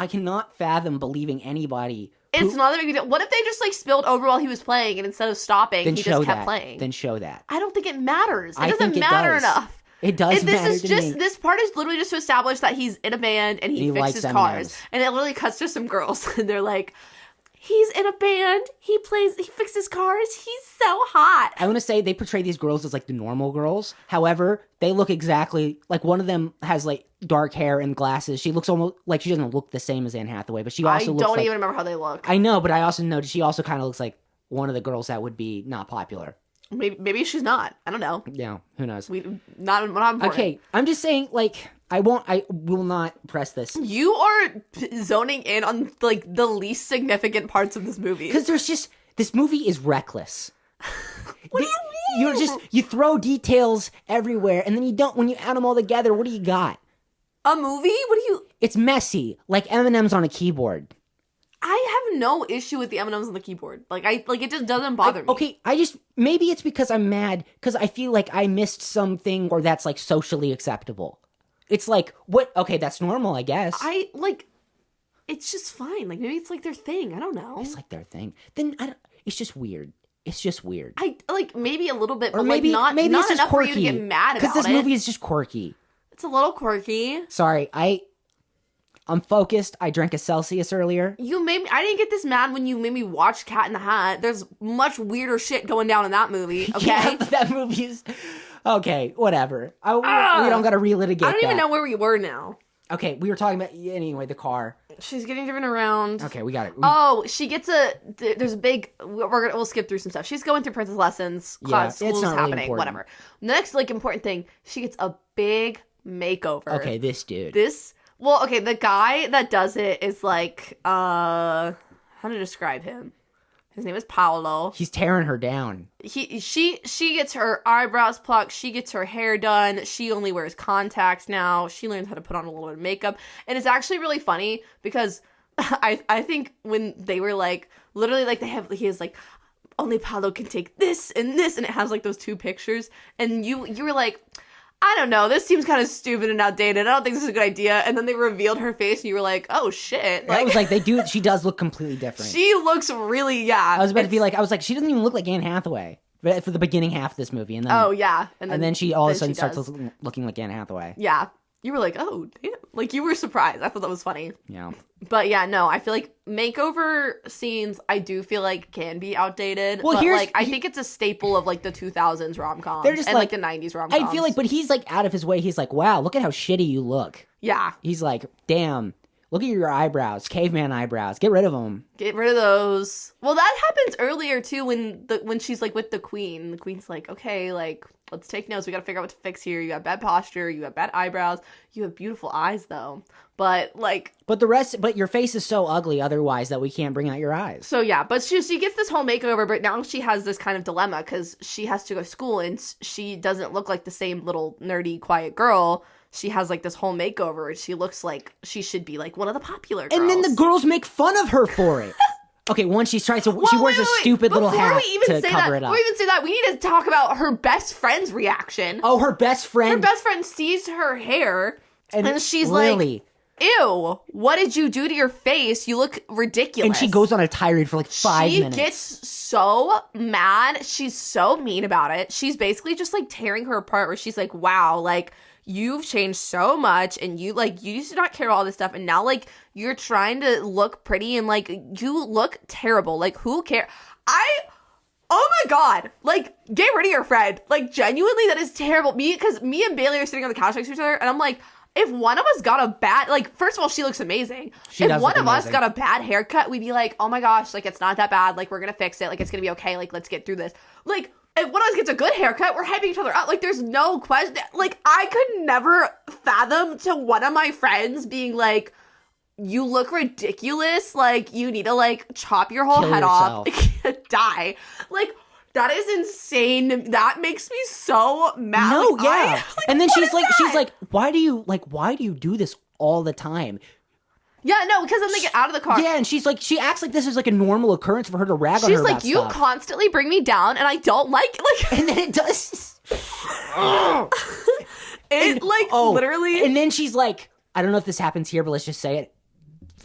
cannot fathom believing anybody. It's not that big a deal. What if they just spilled over while he was playing, and instead of stopping, he just kept playing? Then show that. I don't think it matters. It doesn't matter enough. It does matter to me. This part is literally just to establish that he's in a band and he fixes cars. And it literally cuts to some girls, and they're like, he's in a band, he fixes cars, he's so hot. I want to say they portray these girls as the normal girls. However, they look exactly one of them has dark hair and glasses. She looks almost she doesn't look the same as Anne Hathaway, but she also looks I don't even remember how they look. I know, but I also noticed she also kind of looks like one of the girls that would be not popular. Maybe she's not. I don't know. Yeah, who knows? Not important. Okay, I'm just saying I will not press this. You are zoning in on the least significant parts of this movie. Because this movie is reckless. What do you mean? You throw details everywhere, and then you don't. When you add them all together, what do you got? A movie? It's messy, like M&Ms on a keyboard. I have no issue with the M&Ms on the keyboard. It just doesn't bother me. Okay, maybe it's because I'm mad because I feel like I missed something or that's socially acceptable. It's what? Okay, that's normal, I guess. It's just fine. Maybe it's their thing. I don't know. It's their thing. Then it's just weird. It's just weird. Maybe a little bit, or but maybe not it's just enough quirky. for you to get mad about it. Because this movie is just quirky. It's a little quirky. Sorry, I'm focused. I drank a Celsius earlier. I didn't get this mad when you made me watch Cat in the Hat. There's much weirder shit going down in that movie, okay? Yeah, that movie is... Okay, whatever. We don't gotta relitigate that. I don't even know where we were now. Okay, we were talking about, anyway, the car. She's getting driven around. Okay, we got it. She gets there's a big, we'll skip through some stuff. She's going through princess lessons, class, school's happening, really whatever. The next, important thing, she gets a big makeover. Okay, this dude. The guy that does it is how to describe him? His name is Paolo. He's tearing her down. She gets her eyebrows plucked. She gets her hair done. She only wears contacts now. She learns how to put on a little bit of makeup. And it's actually really funny because I think when they were literally he has only Paolo can take this, and it has those two pictures. And you were like, I don't know, this seems kind of stupid and outdated. I don't think this is a good idea. And then they revealed her face, and you were like, oh, shit. I was she does look completely different. She looks really, I was about to be she doesn't even look like Anne Hathaway for the beginning half of this movie. And then, oh, yeah. And then she all of a sudden starts looking like Anne Hathaway. Yeah. You were like, oh, damn. Like, you were surprised. I thought that was funny. Yeah. But yeah, no, I feel like makeover scenes, I do feel like can be outdated. Well, but I think it's a staple of like the 2000s rom-coms. They're just and like the 90s rom-coms. I feel like, but he's like out of his way. He's like, wow, look at how shitty you look. Yeah. He's like, damn, look at your eyebrows, caveman eyebrows. Get rid of them. Get rid of those. Well, that happens earlier too when she's like with the queen. The queen's like, okay, like, let's take notes. We gotta figure out what to fix here. You have bad posture. You have bad eyebrows. You have beautiful eyes though. But your face is so ugly otherwise that we can't bring out your eyes. So yeah, but she gets this whole makeover, but now she has this kind of dilemma because she has to go to school and she doesn't look like the same little nerdy, quiet girl. She has like this whole makeover and she looks like she should be like one of the popular girls. And then the girls make fun of her for it. Okay, once she wears a stupid little hat to cover it up. Before we even say that, we need to talk about her best friend's reaction. Oh, her best friend. Her best friend sees her hair and she's really? like, ew, what did you do to your face? You look ridiculous. And she goes on a tirade for like 5 minutes. She gets so mad. She's so mean about it. She's basically just like tearing her apart where she's like, wow, like you've changed so much and you used to not care about all this stuff and now like you're trying to look pretty and like you look terrible. Like who cares? Oh my god, like get rid of your friend. Like genuinely that is terrible. Because me and Bailey are sitting on the couch next to each other and I'm like, if one of us got a bad, like, first of all, she looks amazing. If one of us got a bad haircut, we'd be like, oh my gosh, like, it's not that bad. Like, we're going to fix it. Like, it's going to be okay. Like, let's get through this. Like, if one of us gets a good haircut, we're hyping each other up. Like, there's no question. Like, I could never fathom to one of my friends being like, you look ridiculous. Like, you need to, like, chop your whole head off. Die. Like, that is insane. That makes me so mad. No, like, yeah. And then she's like, why do you do this all the time? Yeah, no, because then they get out of the car. Yeah, and she acts like this is like a normal occurrence for her to rag on her about stuff. She's like, you constantly bring me down, and I don't like. And then it does. Literally. And then she's like, I don't know if this happens here, but let's just say it.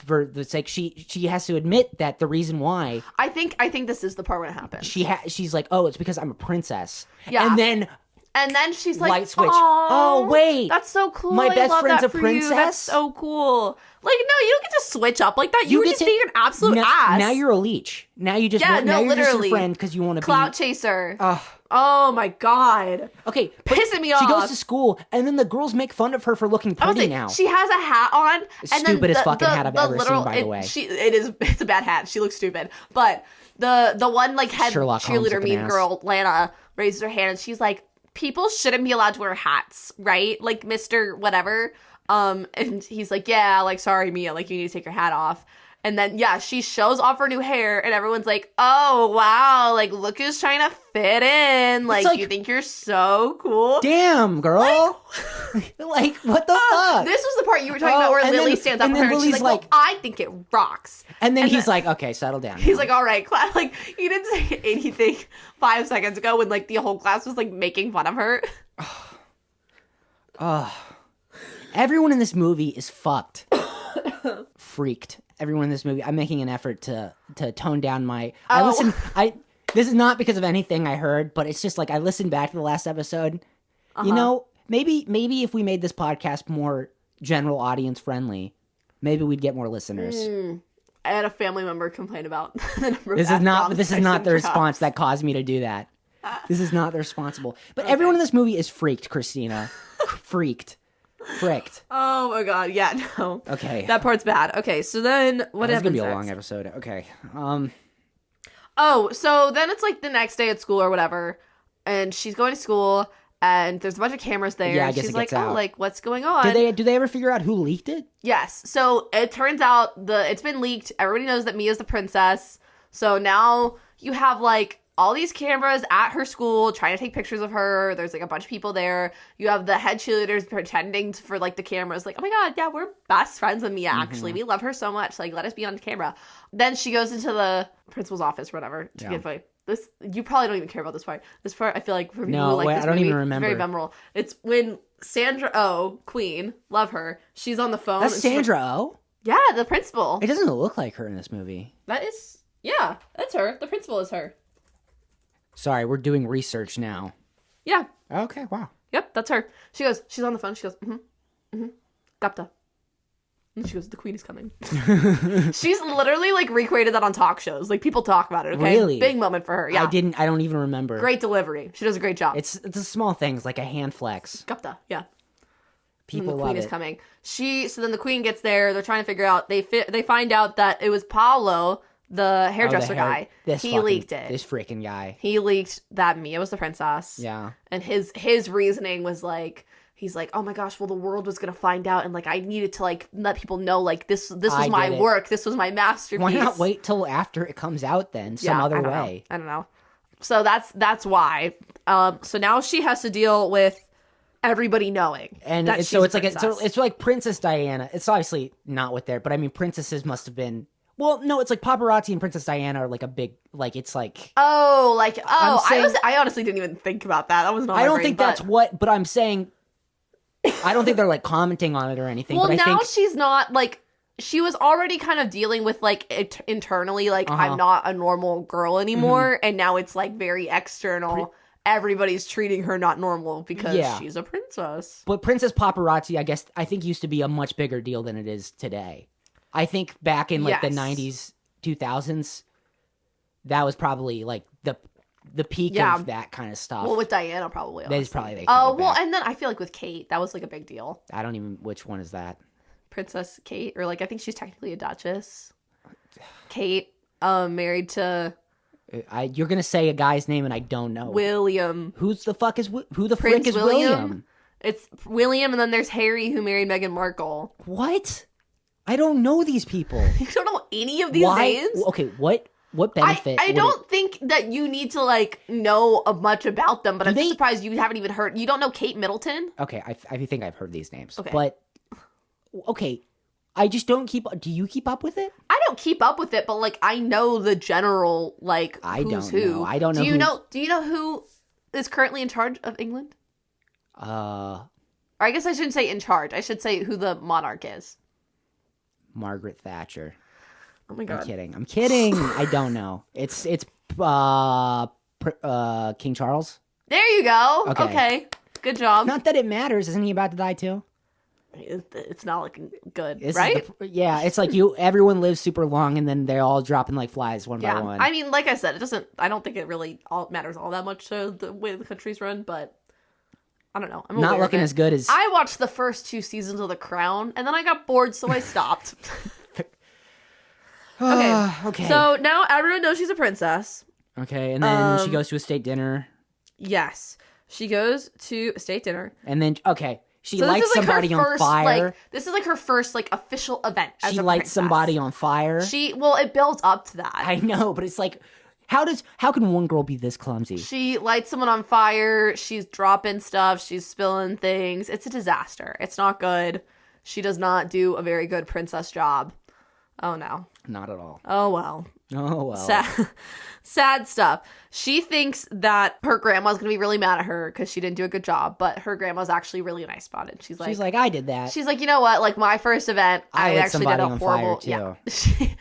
For the sake, she has to admit that the reason why I think this is the part where it happens. She's like, oh, it's because I'm a princess. Yeah, and then she's like, light switch. Oh wait, that's so cool. My best friend's a princess. That's so cool. Like, no, you don't get to switch up like that. You were just being an absolute ass. Now you're a leech. Now you just now you're just your friend because you want to be clout chaser. Oh my god. Okay, pissing me off. She goes to school, and then the girls make fun of her for looking pretty now. She has a hat on. And stupidest fucking hat I've ever seen, by the way. It's a bad hat. She looks stupid. But the one like head Sherlock cheerleader mean girl, Lana, raises her hand and she's like, people shouldn't be allowed to wear hats, right? Like Mr. Whatever. And he's like, yeah, like, sorry, Mia, like, you need to take your hat off. And then, yeah, she shows off her new hair, and everyone's like, oh, wow, like, look who's trying to fit in. Like, you think you're so cool. Damn, girl. Like what the fuck? This was the part you were talking about where Lily stands up with her, and she's like, well, I think it rocks. And then he's like, okay, settle down. He's like, all right, class. Like, he didn't say anything 5 seconds ago when, like, the whole class was, like, making fun of her. Everyone in this movie is fucked. Freaked. Everyone in this movie. I'm making an effort to tone down my. This is not because of anything I heard, but it's just like I listened back to the last episode. You know, maybe if we made this podcast more general audience friendly, maybe we'd get more listeners. I had a family member complain about the number of This is not the response that caused me to do that. This is not the responsible. But everyone in this movie is freaked, Christina. Fricked. Oh my god, yeah, no. Okay. That part's bad. Okay, so then what happens? It's gonna be a next? long episode. Okay. Oh, so then it's like the next day at school or whatever, and she's going to school, and there's a bunch of cameras there. Yeah, I and guess she's it like, gets out. oh, like what's going on? Do they ever figure out who leaked it? Yes. So it turns out it's been leaked. Everybody knows that Mia's the princess. So now you have like all these cameras at her school trying to take pictures of her. There's like a bunch of people there. You have the head cheerleaders pretending for like the cameras, like, oh my god, yeah, we're best friends with Mia, actually. We love her so much. Like, let us be on camera. Then she goes into the principal's office or whatever to get fight. This, you probably don't even care about this part. This part, I feel like for people who like this I don't movie, even remember. Very memorable. It's when Sandra Oh, Queen, love her. She's on the phone. That's Sandra Oh? Yeah, the principal. It doesn't look like her in this movie. Yeah, that's her. The principal is her. Sorry, we're doing research now. Yeah. Okay, wow. Yep, that's her. She's on the phone. She goes, Gupta. And she goes, the queen is coming. She's literally like recreated that on talk shows. Like people talk about it, okay? Really? Big moment for her. Yeah. I don't even remember. Great delivery. She does a great job. It's the small things, like a hand flex. Gupta, yeah. People the love queen is it. coming. So then the queen gets there. They're trying to figure out. They find out that it was Paolo, the hairdresser guy. He leaked it. This freaking guy. He leaked that Mia was the princess. Yeah. And his reasoning was like, he's like, oh my gosh, well the world was gonna find out, and like I needed to like let people know like this was my work. This was my masterpiece. Why not wait till after it comes out then? Some other way. I don't know. So that's why. So now she has to deal with everybody knowing, and that so it's princess. it's like Princess Diana. It's obviously not with there, but I mean princesses must have been. Well, no, it's like paparazzi and Princess Diana are like a big it's like. I honestly didn't even think about that. That was not. I don't think that's what, but I'm saying. I don't think they're like commenting on it or anything. Well, but now I think she's not like. She was already kind of dealing with like internally, like I'm not a normal girl anymore, and now it's like very external. Everybody's treating her not normal because she's a princess. But Princess Paparazzi, I think used to be a much bigger deal than it is today. I think back in like the 90s, 2000s, that was probably like the peak of that kind of stuff. Well, with Diana, probably. That is probably. Oh, well, and then I feel like with Kate, that was like a big deal. I don't even. Which one is that? Princess Kate, or like I think she's technically a duchess. Kate, married to. You're gonna say a guy's name and I don't know. William. Who the Prince frick is William? It's William, and then there's Harry, who married Meghan Markle. What? I don't know these people. You don't know any of these names? Okay, what benefit? I don't think that you need to like know much about them, but I'm just surprised you haven't even heard. You don't know Kate Middleton? Okay, I think I've heard these names. Okay, but okay. I just don't keep. Do you keep up with it? I don't keep up with it, but like I know the general like who's who. I don't know. Do you know who is currently in charge of England? Or I guess I shouldn't say in charge. I should say who the monarch is. Margaret Thatcher. Oh my god! I'm kidding. I don't know. It's King Charles. There you go. Okay. Good job. Not that it matters. Isn't he about to die too? It's not looking good, right? It's like everyone lives super long and then they're all dropping like flies one by one. I mean, like I said, I don't think it really matters all that much to the way the country's run, but I don't know. I'm not looking as good as... I watched the first 2 seasons of The Crown and then I got bored, so I stopped. Okay. So now everyone knows she's a princess. Okay, and then she goes to a state dinner. Yes. She goes to a state dinner. And then, she lights somebody on fire. This is like her first like official event as a princess. She lights somebody on fire. It builds up to that. I know, but it's like, how can one girl be this clumsy? She lights someone on fire. She's dropping stuff. She's spilling things. It's a disaster. It's not good. She does not do a very good princess job. Oh no. Not at all. Oh well. Oh well. Sad stuff. She thinks that her grandma's gonna be really mad at her because she didn't do a good job, but her grandma's actually really nice about it. She's like, I did that. She's like, you know what? Like my first event, I actually did a horrible. Yeah. She said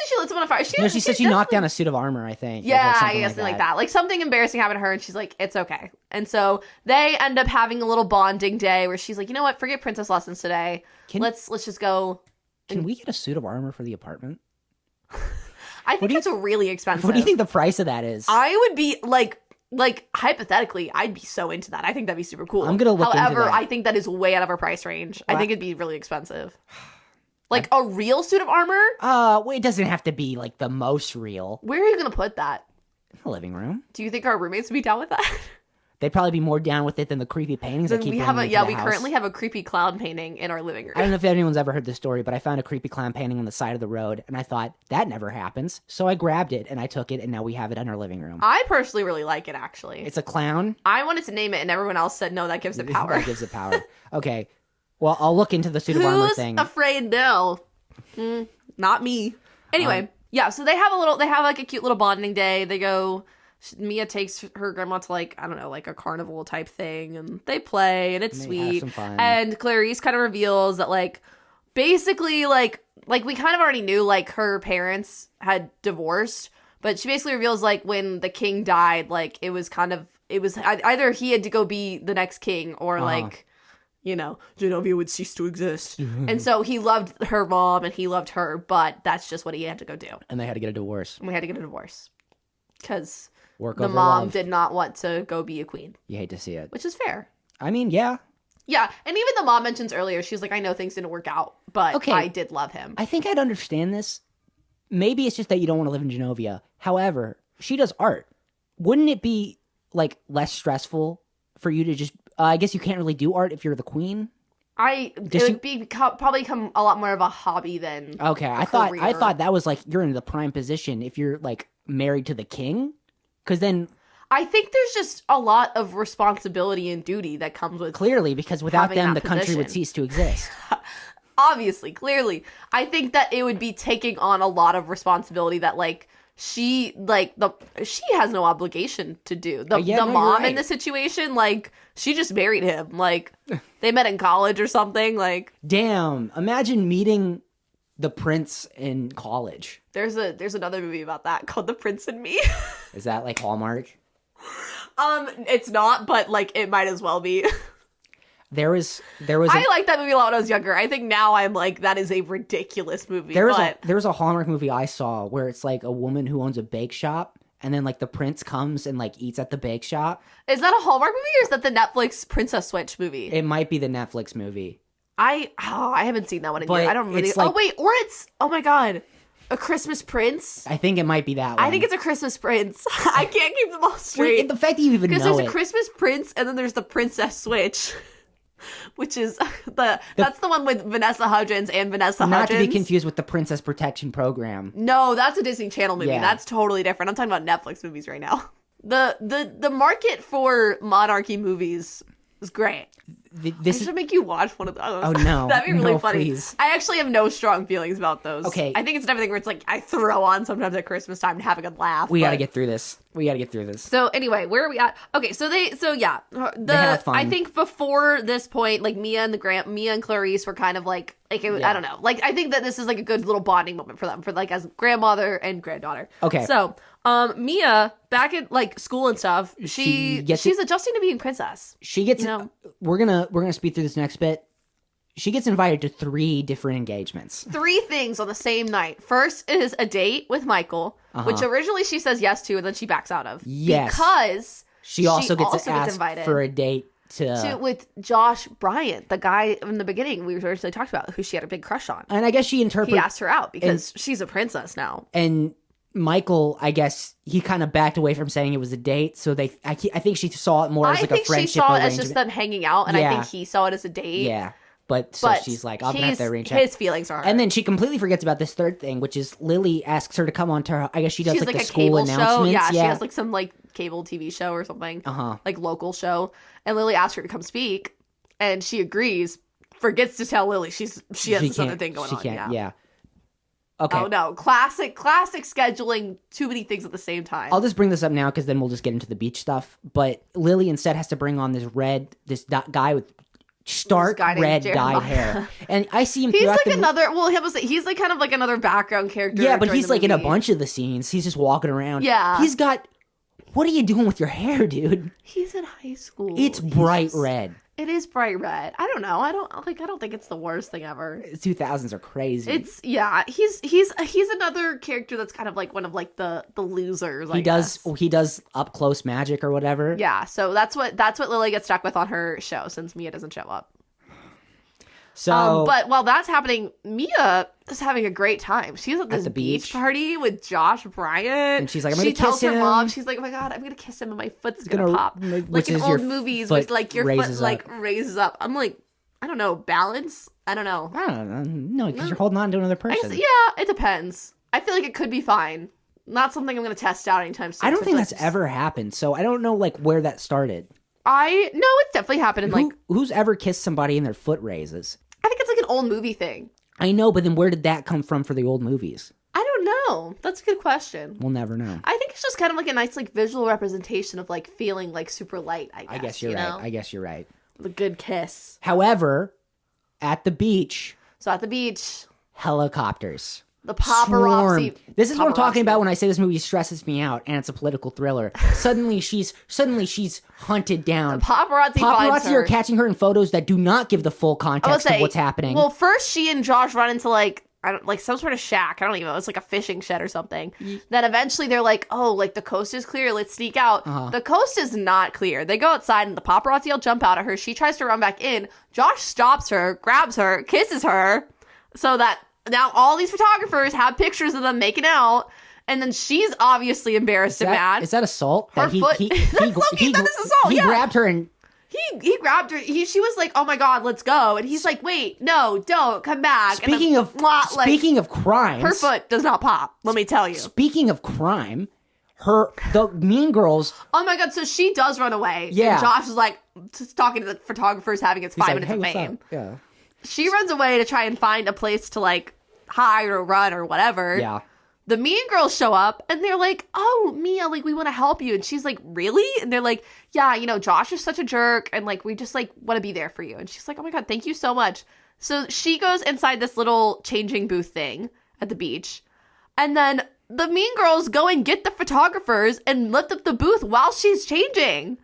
she lit someone on fire. She said she knocked down a suit of armor. I think. Yeah, I guess something like that. Like something embarrassing happened to her, and she's like, it's okay. And so they end up having a little bonding day where she's like, you know what? Forget princess lessons today. Let's just go. Can we get a suit of armor for the apartment? I think it's really expensive. What do you think the price of that is? I would be like hypothetically, I'd be so into that. I think that'd be super cool. I'm gonna look into that. I think that is way out of our price range. I think it'd be really expensive. Like a real suit of armor? Well, it doesn't have to be like the most real. Where are you gonna put that? In the living room. Do you think our roommates would be down with that? They'd probably be more down with it than the creepy paintings that keep bringing into the house. We currently have a creepy clown painting in our living room. I don't know if anyone's ever heard this story, but I found a creepy clown painting on the side of the road, and I thought, that never happens. So I grabbed it, and I took it, and now we have it in our living room. I personally really like it, actually. It's a clown? I wanted to name it, and everyone else said, no, that gives it power. That gives it power. Okay. Well, I'll look into the suit of armor thing. Who's afraid now? Not me. Anyway, so they have like a cute little bonding day. They go... Mia takes her grandma to like, I don't know, like a carnival type thing, and they play, and it's sweet. Have some fun. And Clarice kind of reveals that like, basically like we kind of already knew like her parents had divorced, but she basically reveals like when the king died, like it was either he had to go be the next king or like Genovia would cease to exist. And so he loved her mom and he loved her, but that's just what he had to go do. And they had to get a divorce. And we had to get a divorce. Because the mom did not want to go be a queen. You hate to see it. Which is fair. I mean, yeah. Yeah, and even the mom mentions earlier, she's like, I know things didn't work out, but I did love him. I think I'd understand this. Maybe it's just that you don't want to live in Genovia. However, she does art. Wouldn't it be, like, less stressful for you to just... I guess you can't really do art if you're the queen? It would probably become a lot more of a hobby than Okay, I thought that was, like, you're in the prime position if you're, like, married to the king. Because then... I think there's just a lot of responsibility and duty that comes with... Clearly, because without them, the country would cease to exist. Obviously, clearly. I think that it would be taking on a lot of responsibility that, like, she has no obligation to do. The mom in the situation, like, she just married him. Like, they met in college or something, like... Damn, imagine meeting the prince in college. There's another movie about that called The Prince and Me. Is that, like, Hallmark? It's not, but, like, it might as well be. There was I liked that movie a lot when I was younger. I think now I'm like, that is a ridiculous movie. There was a Hallmark movie I saw where it's like a woman who owns a bake shop, and then like the prince comes and like eats at the bake shop. Is that a Hallmark movie or is that the Netflix Princess Switch movie? It might be the Netflix movie. I haven't seen that one in years. I don't really. Like, Oh my god. A Christmas Prince? I think it might be that one. I think it's a Christmas Prince. I can't keep them all straight. Wait, the fact that you even know it. Because there's a Christmas Prince and then there's the Princess Switch. Which is that's the one with Vanessa Hudgens and Vanessa Hudgens. Not to be confused with the Princess Protection Program. No, that's a Disney Channel movie. Yeah. That's totally different. I'm talking about Netflix movies right now. The market for monarchy movies is great. I should make you watch one of those. Oh no. That'd be really funny. Please. I actually have no strong feelings about those. Okay. I think it's everything where it's like I throw on sometimes at Christmas time to have a good laugh. We gotta get through this. So anyway, where are we at? Okay, they have fun. I think before this point, like Mia and Clarice were kind of like I don't know. Like I think that this is like a good little bonding moment for them, for like as grandmother and granddaughter. Okay. So Mia, back at like school and stuff, she's adjusting to being princess. She gets we're gonna speed through this next bit. She gets invited to 3 different engagements. 3 things on the same night. First is a date with Michael, which originally she says yes to, and then she backs out of. Yes. Because she also gets invited for a date with Josh Bryant, the guy in the beginning we originally talked about, who she had a big crush on. And I guess he asked her out because she's a princess now. And Michael, I guess, he kind of backed away from saying it was a date, so I think she saw it more as like a friendship. I think she saw it as just them hanging out, and I think he saw it as a date. Yeah. But she's like, I'm going to have to arrange his feelings are hurt. And then she completely forgets about this third thing, which is Lily asks her to come on to her, I guess she does like the school announcements. Yeah, she has like some like cable TV show or something. Like local show. And Lily asks her to come speak, and she agrees, forgets to tell Lily she has this other thing going on. Yeah. Okay. Oh no, classic scheduling too many things at the same time. I'll just bring this up now because then we'll just get into the beach stuff. But Lily instead has to bring on this guy with stark red dyed hair, and I see him. He's like another. Well, he's like kind of like another background character. Yeah, but he's like in a bunch of the scenes. He's just walking around. Yeah, he's got. What are you doing with your hair, dude? He's in high school. It's bright red. It is bright red. I don't know. I don't think it's the worst thing ever. 2000s are crazy. He's another character that's kind of like one of like the losers. He does up close magic or whatever. Yeah, so that's what Lily gets stuck with on her show since Mia doesn't show up. So, but while that's happening, Mia is having a great time. She's at this beach party with Josh Bryant, and she's like, she tells her mom, she's like, oh my god, I'm gonna kiss him and my foot's gonna pop. Like in old movies, with like your foot like raises up. I'm like, I don't know, balance. I don't know. No, because you're holding on to another person. It depends. I feel like it could be fine. Not something I'm gonna test out anytime soon. I don't think that's ever happened, so I don't know like where that started. It's definitely happened in who's ever kissed somebody and their foot raises? I think it's like an old movie thing. I know, but then where did that come from for the old movies? I don't know. That's a good question. We'll never know. I think it's just kind of like a nice like visual representation of like feeling like super light, I guess. I guess you're right. The good kiss. However, at the beach. So at the beach. Helicopters. The paparazzi. This is what I'm talking about when I say this movie stresses me out, and it's a political thriller. Suddenly she's hunted down. The paparazzi are catching her in photos that do not give the full context of what's happening. Well, first she and Josh run into some sort of shack. I don't even know. It's like a fishing shed or something. Then eventually they're like, oh, like the coast is clear. Let's sneak out. The coast is not clear. They go outside and the paparazzi all jump out at her. She tries to run back in. Josh stops her, grabs her, kisses her, so that now all these photographers have pictures of them making out. And then she's obviously embarrassed and mad. Is that assault? Her foot. That is assault. He grabbed her and. He grabbed her. She was like, "Oh my god, let's go!" And he's like, "Wait, no, don't come back." Speaking of crimes, her foot does not pop. Let me tell you. Speaking of crime, the Mean Girls. Oh my god! So she does run away. Yeah. And Josh is like talking to the photographers, having his 5 minutes of fame. Yeah. She runs away to try and find a place to like hide or run or whatever. Yeah. The Mean Girls show up and they're like, oh, Mia, like, we want to help you. And she's like, really? And they're like, yeah, Josh is such a jerk. And like, we just like want to be there for you. And she's like, oh my God, thank you so much. So she goes inside this little changing booth thing at the beach. And then the Mean Girls go and get the photographers and lift up the booth while she's changing.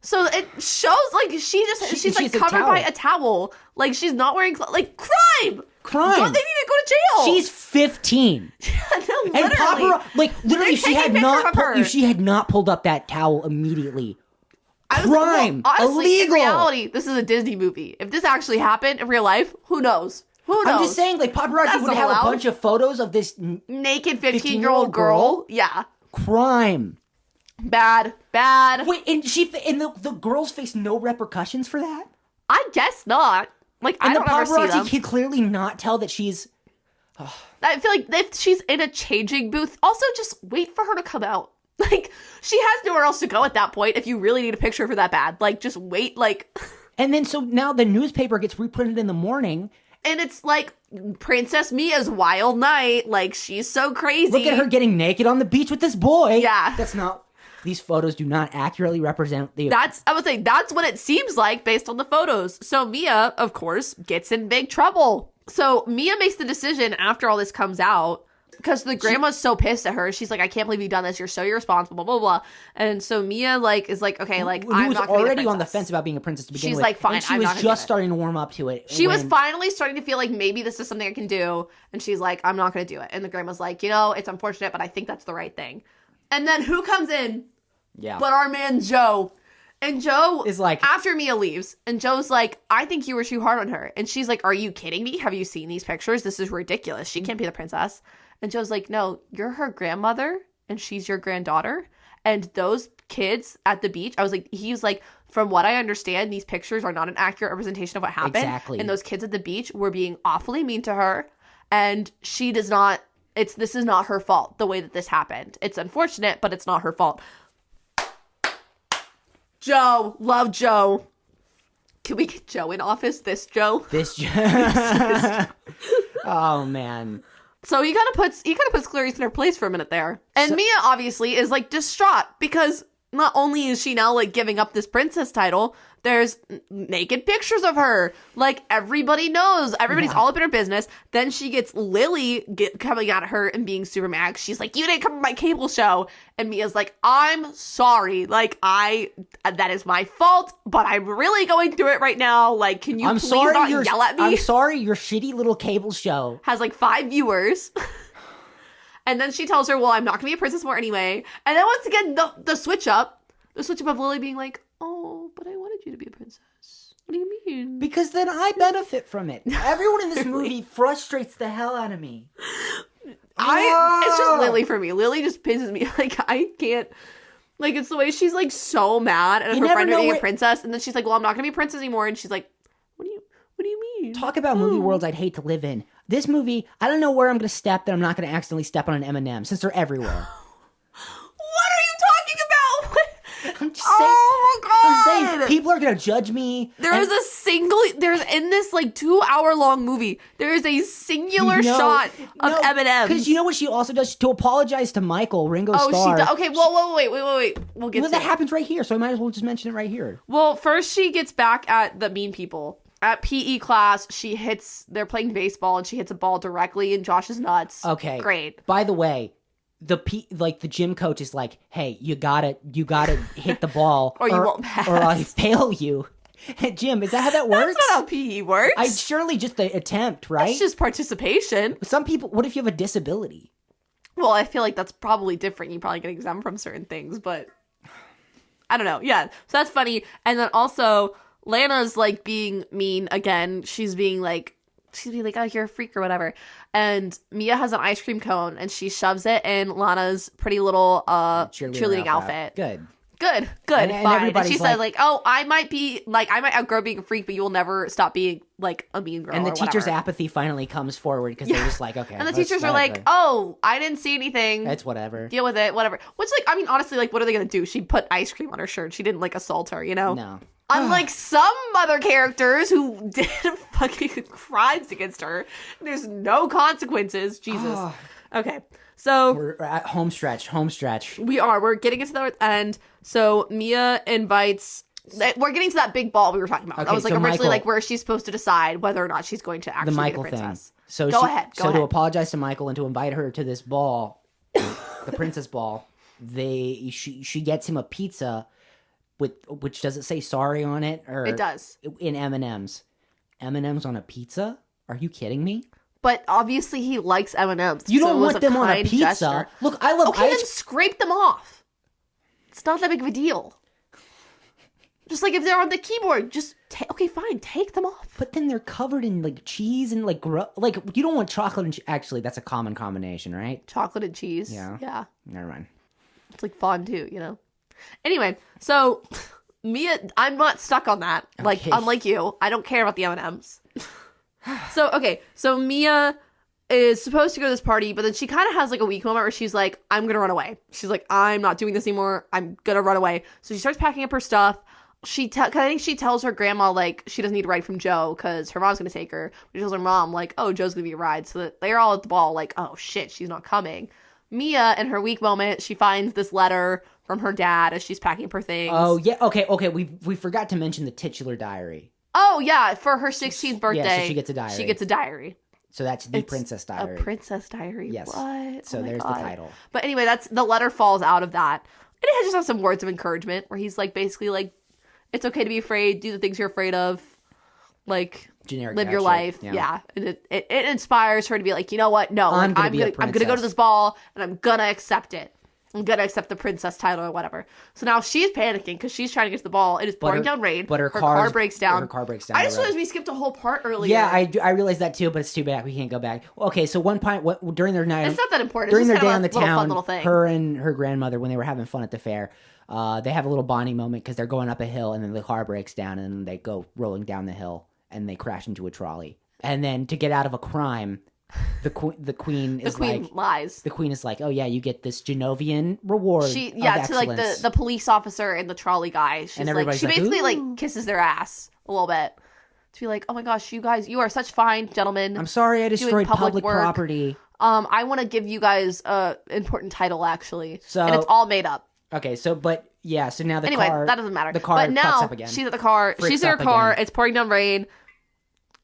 So it shows like she's like covered by a towel. Like she's not wearing like crime. Crime. They need to go to jail. She's 15. Yeah, no, literally. And literally, if she had not pulled up that towel immediately. Crime. Honestly, illegal. In reality, this is a Disney movie. If this actually happened in real life, who knows? Who knows? I'm just saying, like, paparazzi would have a bunch of photos of this naked 15-year-old girl. Yeah. Crime. Bad. Wait, and the girls face no repercussions for that? I guess not. Like, I don't ever see them. And the paparazzi can clearly not tell that she's... I feel like if she's in a changing booth, also just wait for her to come out. Like, she has nowhere else to go at that point if you really need a picture of her that bad. Like, just wait, like... And then, so now the newspaper gets reprinted in the morning. And it's like, Princess Mia's wild night. Like, she's so crazy. Look at her getting naked on the beach with this boy. Yeah. That's not... These photos do not accurately represent the... I would say that's what it seems like based on the photos. So Mia, of course, gets in big trouble. So Mia makes the decision after all this comes out, because the grandma's so pissed at her. She's like, I can't believe you've done this. You're so irresponsible, blah, blah, blah. And so Mia, like, is like, okay, like, I'm not going to be already on the fence about being a princess to begin with. She's like, fine, and she I'm was not gonna just starting to warm up to it. She was finally starting to feel like maybe this is something I can do. And she's like, I'm not going to do it. And the grandma's like, it's unfortunate, but I think that's the right thing. And then who comes in? Yeah. But our man Joe. And Joe is like, after Mia leaves, and Joe's like, I think you were too hard on her. And she's like, are you kidding me? Have you seen these pictures? This is ridiculous. She can't be the princess. And Joe's like, no, you're her grandmother and she's your granddaughter. And those kids at the beach, he was like, from what I understand, these pictures are not an accurate representation of what happened. Exactly. And those kids at the beach were being awfully mean to her. And she does not, this is not her fault, the way that this happened. It's unfortunate, but it's not her fault. Joe. Love Joe. Can we get Joe in office? This Joe? Oh, man. So he kind of puts Clarice in her place for a minute there. And Mia obviously is like distraught because not only is she now like giving up this princess title, there's naked pictures of her. Like everybody knows, everybody's all up in her business. Then she gets Lily coming at her and being super mad. She's like, you didn't come to my cable show. And Mia's like, I'm sorry. Like that is my fault, but I'm really going through it right now. Like, can you please not yell at me? I'm sorry, your shitty little cable show has like 5 viewers. And then she tells her, well, I'm not going to be a princess more anyway. And then once again, the switch up of Lily being like, oh, but I wanted you to be a princess. What do you mean? Because then I benefit from it. Everyone in this movie frustrates the hell out of me. It's just Lily for me. Lily just pisses me. Like, I can't. Like, it's the way she's, like, so mad at her friend being a princess. And then she's like, well, I'm not going to be a princess anymore. And she's like, what do you mean? Talk about movie worlds I'd hate to live in. This movie, I don't know where I'm going to step that I'm not going to accidentally step on an M&M, since they're everywhere. What are you talking about? I'm just saying. Oh my God. I'm saying people are going to judge me. There's in this like 2-hour-long movie, there is a singular shot of M&M's. Because you know what she also does? To apologize to Michael, Ringo Starr. Oh, she does. Okay, well, wait. We'll get to that happens right here, so I might as well just mention it right here. Well, first she gets back at the mean people. at PE class, they're playing baseball and she hits a ball directly in Josh's nuts. Okay. Great. By the way, the gym coach is like, hey, you gotta hit the ball or you won't pass. Or I'll fail you. Jim, is that how that works? That's not how PE works. Surely just the attempt, right? It's just participation. Some people, what if you have a disability? Well, I feel like that's probably different. You probably get exempt from certain things, but I don't know. Yeah, so that's funny. And then also, Lana's like being mean again. She's being like, oh, you're a freak or whatever. And Mia has an ice cream cone and she shoves it in Lana's pretty little cheerleading outfit. Good. And fine. And she said, like, oh, I might outgrow being a freak, but you will never stop being, like, a mean girl. And the teacher's whatever. apathy finally comes forward because they're just like, okay. And the teachers are like, oh, I didn't see anything. It's whatever. Deal with it, whatever. Which, like, I mean, honestly, like, what are they going to do? She put ice cream on her shirt. She didn't, like, assault her, you know? No. Unlike some other characters who did fucking crimes against her. There's no consequences. Jesus. Okay. So we're at home stretch. We're getting into the end. So Mia invites. We're getting to that big ball we were talking about. Okay, that was like so originally Michael, like where she's supposed to decide whether or not she's going to actually the Michael be the princess. thing. So go ahead. To apologize to Michael and to invite her to this ball, the princess ball, she gets him a pizza which does it say sorry on it, or it does in M&Ms. M&Ms on a pizza? Are you kidding me? But obviously he likes M&Ms. You don't want them on a pizza. Gesture. Look, I love Okay, then scrape them off. It's not that big of a deal. Just like if they're on the keyboard, just okay, fine, take them off. But then they're covered in like cheese and like you don't want chocolate and actually that's a common combination, right? Chocolate and cheese. Yeah. Never mind. It's like fondue, you know. Anyway, so Mia, I'm not stuck on that. Like unlike you, I don't care about the M&Ms. So Mia is supposed to go to this party, but then she kind of has like a weak moment where she's like, I'm gonna run away. She's like, I'm not doing this anymore. I'm gonna run away. So she starts packing up her stuff. I think she tells her grandma like she doesn't need a ride from Joe because her mom's gonna take her. She tells her mom like, oh, Joe's gonna be a ride. So that they're all at the ball like, oh shit, she's not coming. Mia, in her weak moment, she finds this letter from her dad as she's packing up her things. Oh yeah, okay. We forgot to mention the titular diary. Oh yeah, for her 16th birthday, yeah, so she gets a diary. So that's the Princess Diary. A Princess Diary. Yes. What? So there's the title. But anyway, the letter falls out of that, and it just has some words of encouragement where he's like basically like, it's okay to be afraid. Do the things you're afraid of. Like generic live your life. Yeah. And it inspires her to be like, you know what? No, I'm gonna go to this ball and I'm gonna accept it. I'm gonna accept the princess title or whatever. So now she's panicking because she's trying to get to the ball. It is pouring down rain. But her car breaks down. Her car breaks down. I just realized we skipped a whole part earlier. Yeah, I realized that too, but it's too bad we can't go back. Okay, so one point during their night, it's not that important. During it's their day on the town, fun thing. Her and her grandmother, when they were having fun at the fair, they have a little bonding moment because they're going up a hill and then the car breaks down and then they go rolling down the hill and they crash into a trolley. And then to get out of a crime, the queen lies. The queen is like, oh yeah, you get this Genovian reward. To like the police officer and the trolley guy. She's and like, she basically like kisses their ass a little bit to be like, oh my gosh, you guys, you are such fine gentlemen. I'm sorry I destroyed public property. I want to give you guys a important title actually. So, and it's all made up. Okay, so now the anyway, car. that doesn't matter. The car but now fucks up again. She's at the car. She's in her car. Again. It's pouring down rain.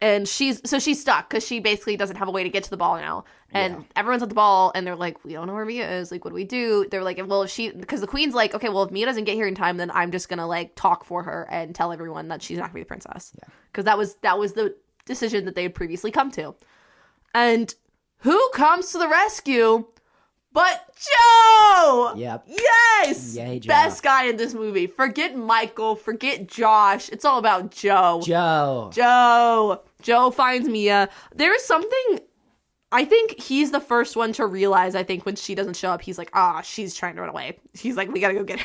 And she's stuck because she basically doesn't have a way to get to the ball now. And everyone's at the ball and they're like, we don't know where Mia is. Like, what do we do? They're like, well, because the queen's like, okay, well, if Mia doesn't get here in time, then I'm just going to like talk for her and tell everyone that she's not going to be the princess. Yeah. Because that was the decision that they had previously come to. And who comes to the rescue but Joe? Yep. Yes! Yay, Joe. Best guy in this movie. Forget Michael. Forget Josh. It's all about Joe. Joe finds Mia. There's something... I think he's the first one to realize, I think, when she doesn't show up, he's like, she's trying to run away. He's like, we gotta go get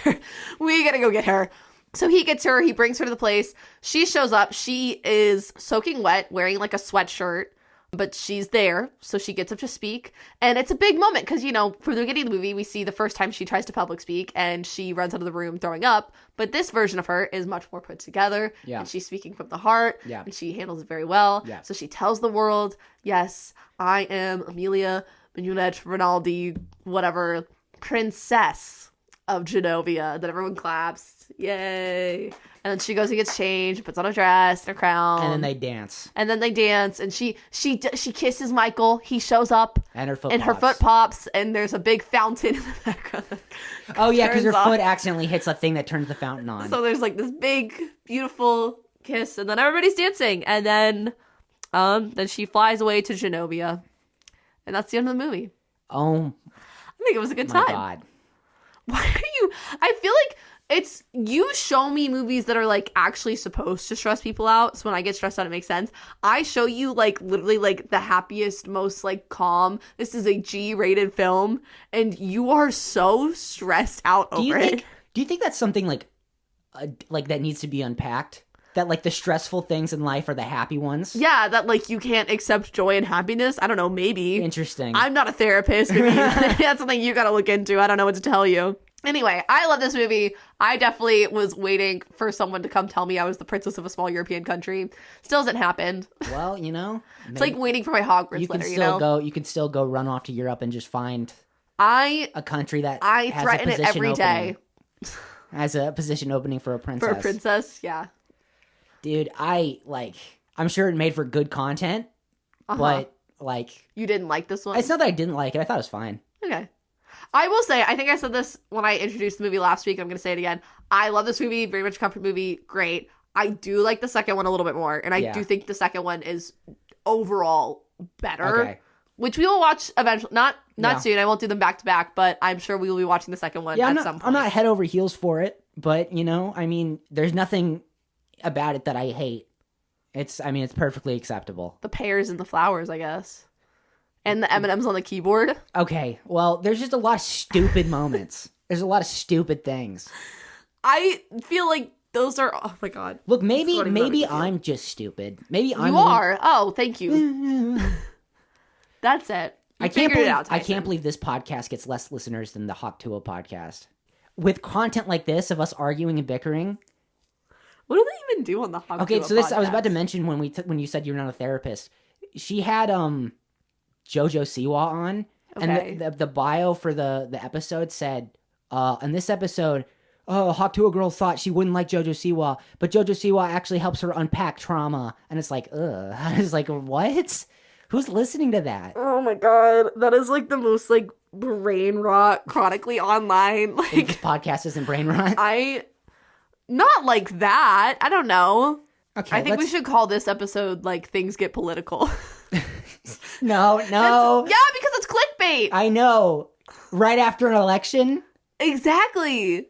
her. So he gets her. He brings her to the place. She shows up. She is soaking wet, wearing like a sweatshirt. But she's there, so she gets up to speak. And it's a big moment because, you know, from the beginning of the movie, we see the first time she tries to public speak and she runs out of the room throwing up. But this version of her is much more put together. Yeah. And she's speaking from the heart. Yeah. And she handles it very well. Yeah. So she tells the world, yes, I am Amelia Mignonette Rinaldi, whatever, princess of Genovia. Then everyone claps. Yay. And then she goes and gets changed, puts on a dress and a crown. And then they dance. And she kisses Michael. He shows up. And her foot pops. And there's a big fountain in the background. Oh, yeah, because her foot accidentally hits a thing that turns the fountain on. So there's like this big, beautiful kiss. And then everybody's dancing. And then she flies away to Genovia. And that's the end of the movie. Oh, I think it was a good time. My God. Why are you... I feel like it's... You show me movies that are, like, actually supposed to stress people out. So when I get stressed out, it makes sense. I show you, like, literally, like, the happiest, most, like, calm. This is a G-rated film. And you are so stressed out over it. Do you think that's something, like that needs to be unpacked? That, like, the stressful things in life are the happy ones? Yeah, that, like, you can't accept joy and happiness. I don't know, maybe. Interesting. I'm not a therapist. Maybe that's something you gotta look into. I don't know what to tell you. Anyway, I love this movie. I definitely was waiting for someone to come tell me I was the princess of a small European country. Still hasn't happened. Well, It's like waiting for my Hogwarts letter, You can still go run off to Europe and just find a country that I has threaten a it every day. Has a position opening for a princess. For a princess, yeah. Dude, I'm sure it made for good content, but, like... You didn't like this one? It's not that I didn't like it. I thought it was fine. Okay. I will say, I think I said this when I introduced the movie last week. I'm going to say it again. I love this movie. Very much a comfort movie. Great. I do like the second one a little bit more, and I do think the second one is overall better. Okay. Which we will watch eventually. Not soon. I won't do them back to back, but I'm sure we will be watching the second one at some point. I'm not head over heels for it, but, I mean, there's nothing about it that I hate. It's perfectly acceptable. The pears and the flowers, I guess. And the M&Ms on the keyboard. Okay, well, there's just a lot of stupid moments. There's a lot of stupid things. I feel like those are, oh my God. Look, maybe I'm just stupid. Maybe I'm... You are? Oh, thank you. That's it. I can't believe this podcast gets less listeners than the Hawk Tuah podcast. With content like this of us arguing and bickering... What do they even do on the Hawk Okay, Tuah so this podcast? I was about to mention when you said you're not a therapist. She had JoJo Siwa on, and the bio for the episode said, in this episode, Hawk Tuah girl thought she wouldn't like JoJo Siwa, but JoJo Siwa actually helps her unpack trauma, and it's like, ugh. I was like, what? Who's listening to that? Oh my God, that is like the most like brain rot chronically online. Like this podcast isn't brain rot. Not like that. I don't know. Okay, I think we should call this episode, like, Things Get Political. No. Yeah, because it's clickbait. I know. Right after an election? Exactly.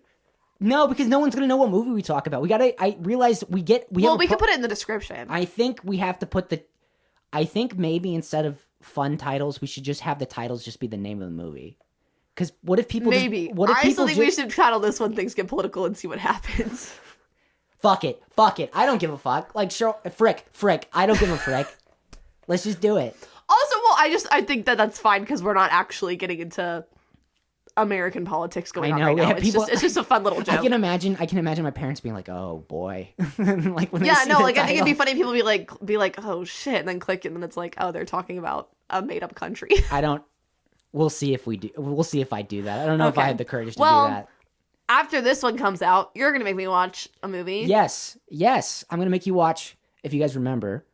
No, because no one's going to know what movie we talk about. I realized we can put it in the description. I think we have to put I think maybe instead of fun titles, we should just have the titles just be the name of the movie. Because what if people... Maybe. I still think we should title this one Things Get Political and see what happens. Fuck it. I don't give a fuck. Like, sure, frick. I don't give a frick. Let's just do it. Also, well, I think that's fine because we're not actually getting into American politics going on right now. It's just a fun little joke. I can imagine my parents being like, "Oh boy," like when I think it'd be funny if people be like, "Oh shit," and then click, and then it's like, "Oh, they're talking about a made up country." We'll see if we do. We'll see if I do that. I don't know if I have the courage to do that. After this one comes out, you're gonna make me watch a movie. Yes. I'm gonna make you watch. If you guys remember,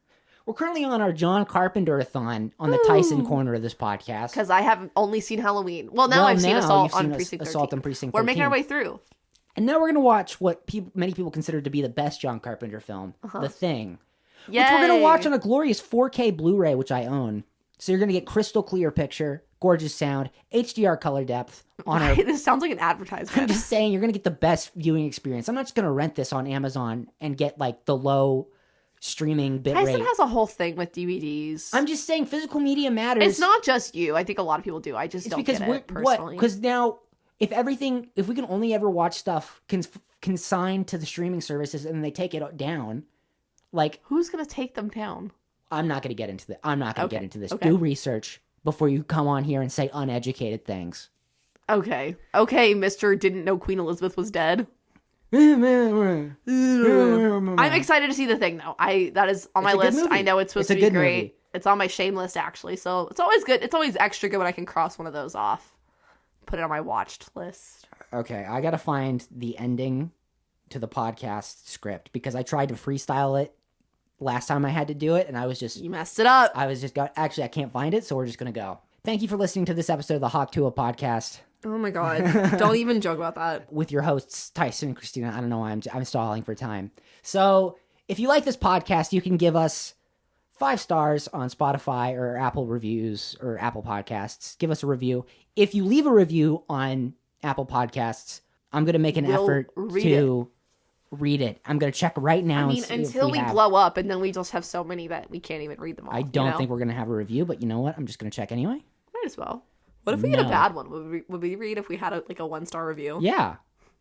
we're currently on our John Carpenter-a-thon on the Tyson corner of this podcast. Because I have only seen Halloween. Well, now I've seen Assault on Precinct 13. We're making our way through. And now we're gonna watch what many people consider to be the best John Carpenter film, The Thing. Yay. Which we're gonna watch on a glorious 4K Blu-ray, which I own. So you're gonna get crystal clear picture, gorgeous sound, HDR color depth. This sounds like an advertisement. I'm just saying, you're gonna get the best viewing experience. I'm not just gonna rent this on Amazon and get like the low streaming bitrate. Tyson has a whole thing with DVDs. I'm just saying, physical media matters. It's not just you. I think a lot of people do. I just don't get it personally. Because now, if we can only ever watch stuff consigned to the streaming services and they take it down, like who's gonna take them down? I'm not gonna get into this. Okay. Do research before you come on here and say uneducated things. Okay, Mr. Didn't know Queen Elizabeth was dead. I'm excited to see The Thing, though. That is on my list. I know it's supposed to be great. Movie. It's on my shame list, actually. So it's always good. It's always extra good when I can cross one of those off. put it on my watched list. Okay, I gotta find the ending to the podcast script because I tried to freestyle it last time I had to do it, and I was just... You messed it up. Actually, I can't find it, so we're just gonna go. Thank you for listening to this episode of the Hawk Tua podcast. Oh my god. Don't even joke about that. With your hosts, Tyson and Christina. I don't know why I'm stalling for time. So, if you like this podcast, you can give us 5 stars on Spotify or Apple Reviews or Apple Podcasts. Give us a review. If you leave a review on Apple Podcasts, I'm going to make an effort to read it. I'm going to check right now. I mean, until we blow up, and then we just have so many that we can't even read them all. I don't think we're going to have a review, but you know what? I'm just going to check anyway. Might as well. What if we get a bad one? Would we read if we had a 1-star review? Yeah.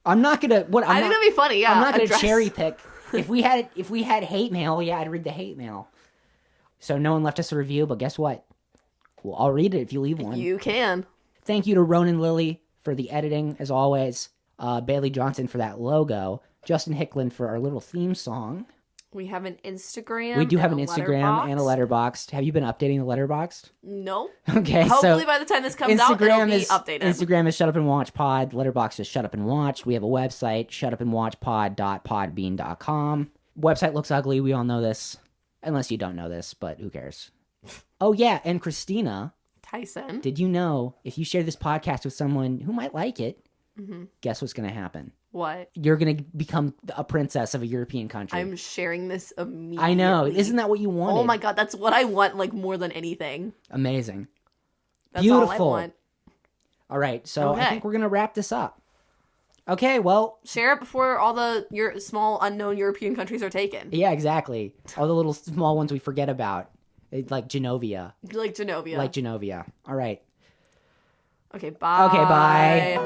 I'm not going to... I think that'd be funny, yeah. I'm not going to cherry pick. If we had hate mail, yeah, I'd read the hate mail. So no one left us a review, but guess what? Well, I'll read it if you leave one. You can. Thank you to Ronan Lilly for the editing, as always. Bailey Johnson for that logo. Justin Hicklin for our little theme song. We have an Instagram. We do have an Instagram and a letterbox. Have you been updating the letterbox? No. Okay, Hopefully by the time this comes out, it'll be updated. Instagram is shutupandwatchpod. Letterbox is shutupandwatch. We have a website, shutupandwatchpod.podbean.com. Website looks ugly. We all know this. Unless you don't know this, but who cares? Oh, yeah, and Christina. Tyson. Did you know if you share this podcast with someone who might like it, guess what's going to happen? What? You're going to become a princess of a European country. I'm sharing this immediately. I know. Isn't that what you wanted? Oh my god, that's what I want, more than anything. Amazing. That's Beautiful. all I want. All right, so I think we're going to wrap this up. Okay, well... Share it before all your small, unknown European countries are taken. Yeah, exactly. All the little small ones we forget about. Like Genovia. Like Genovia. All right. Okay, bye. Okay, bye.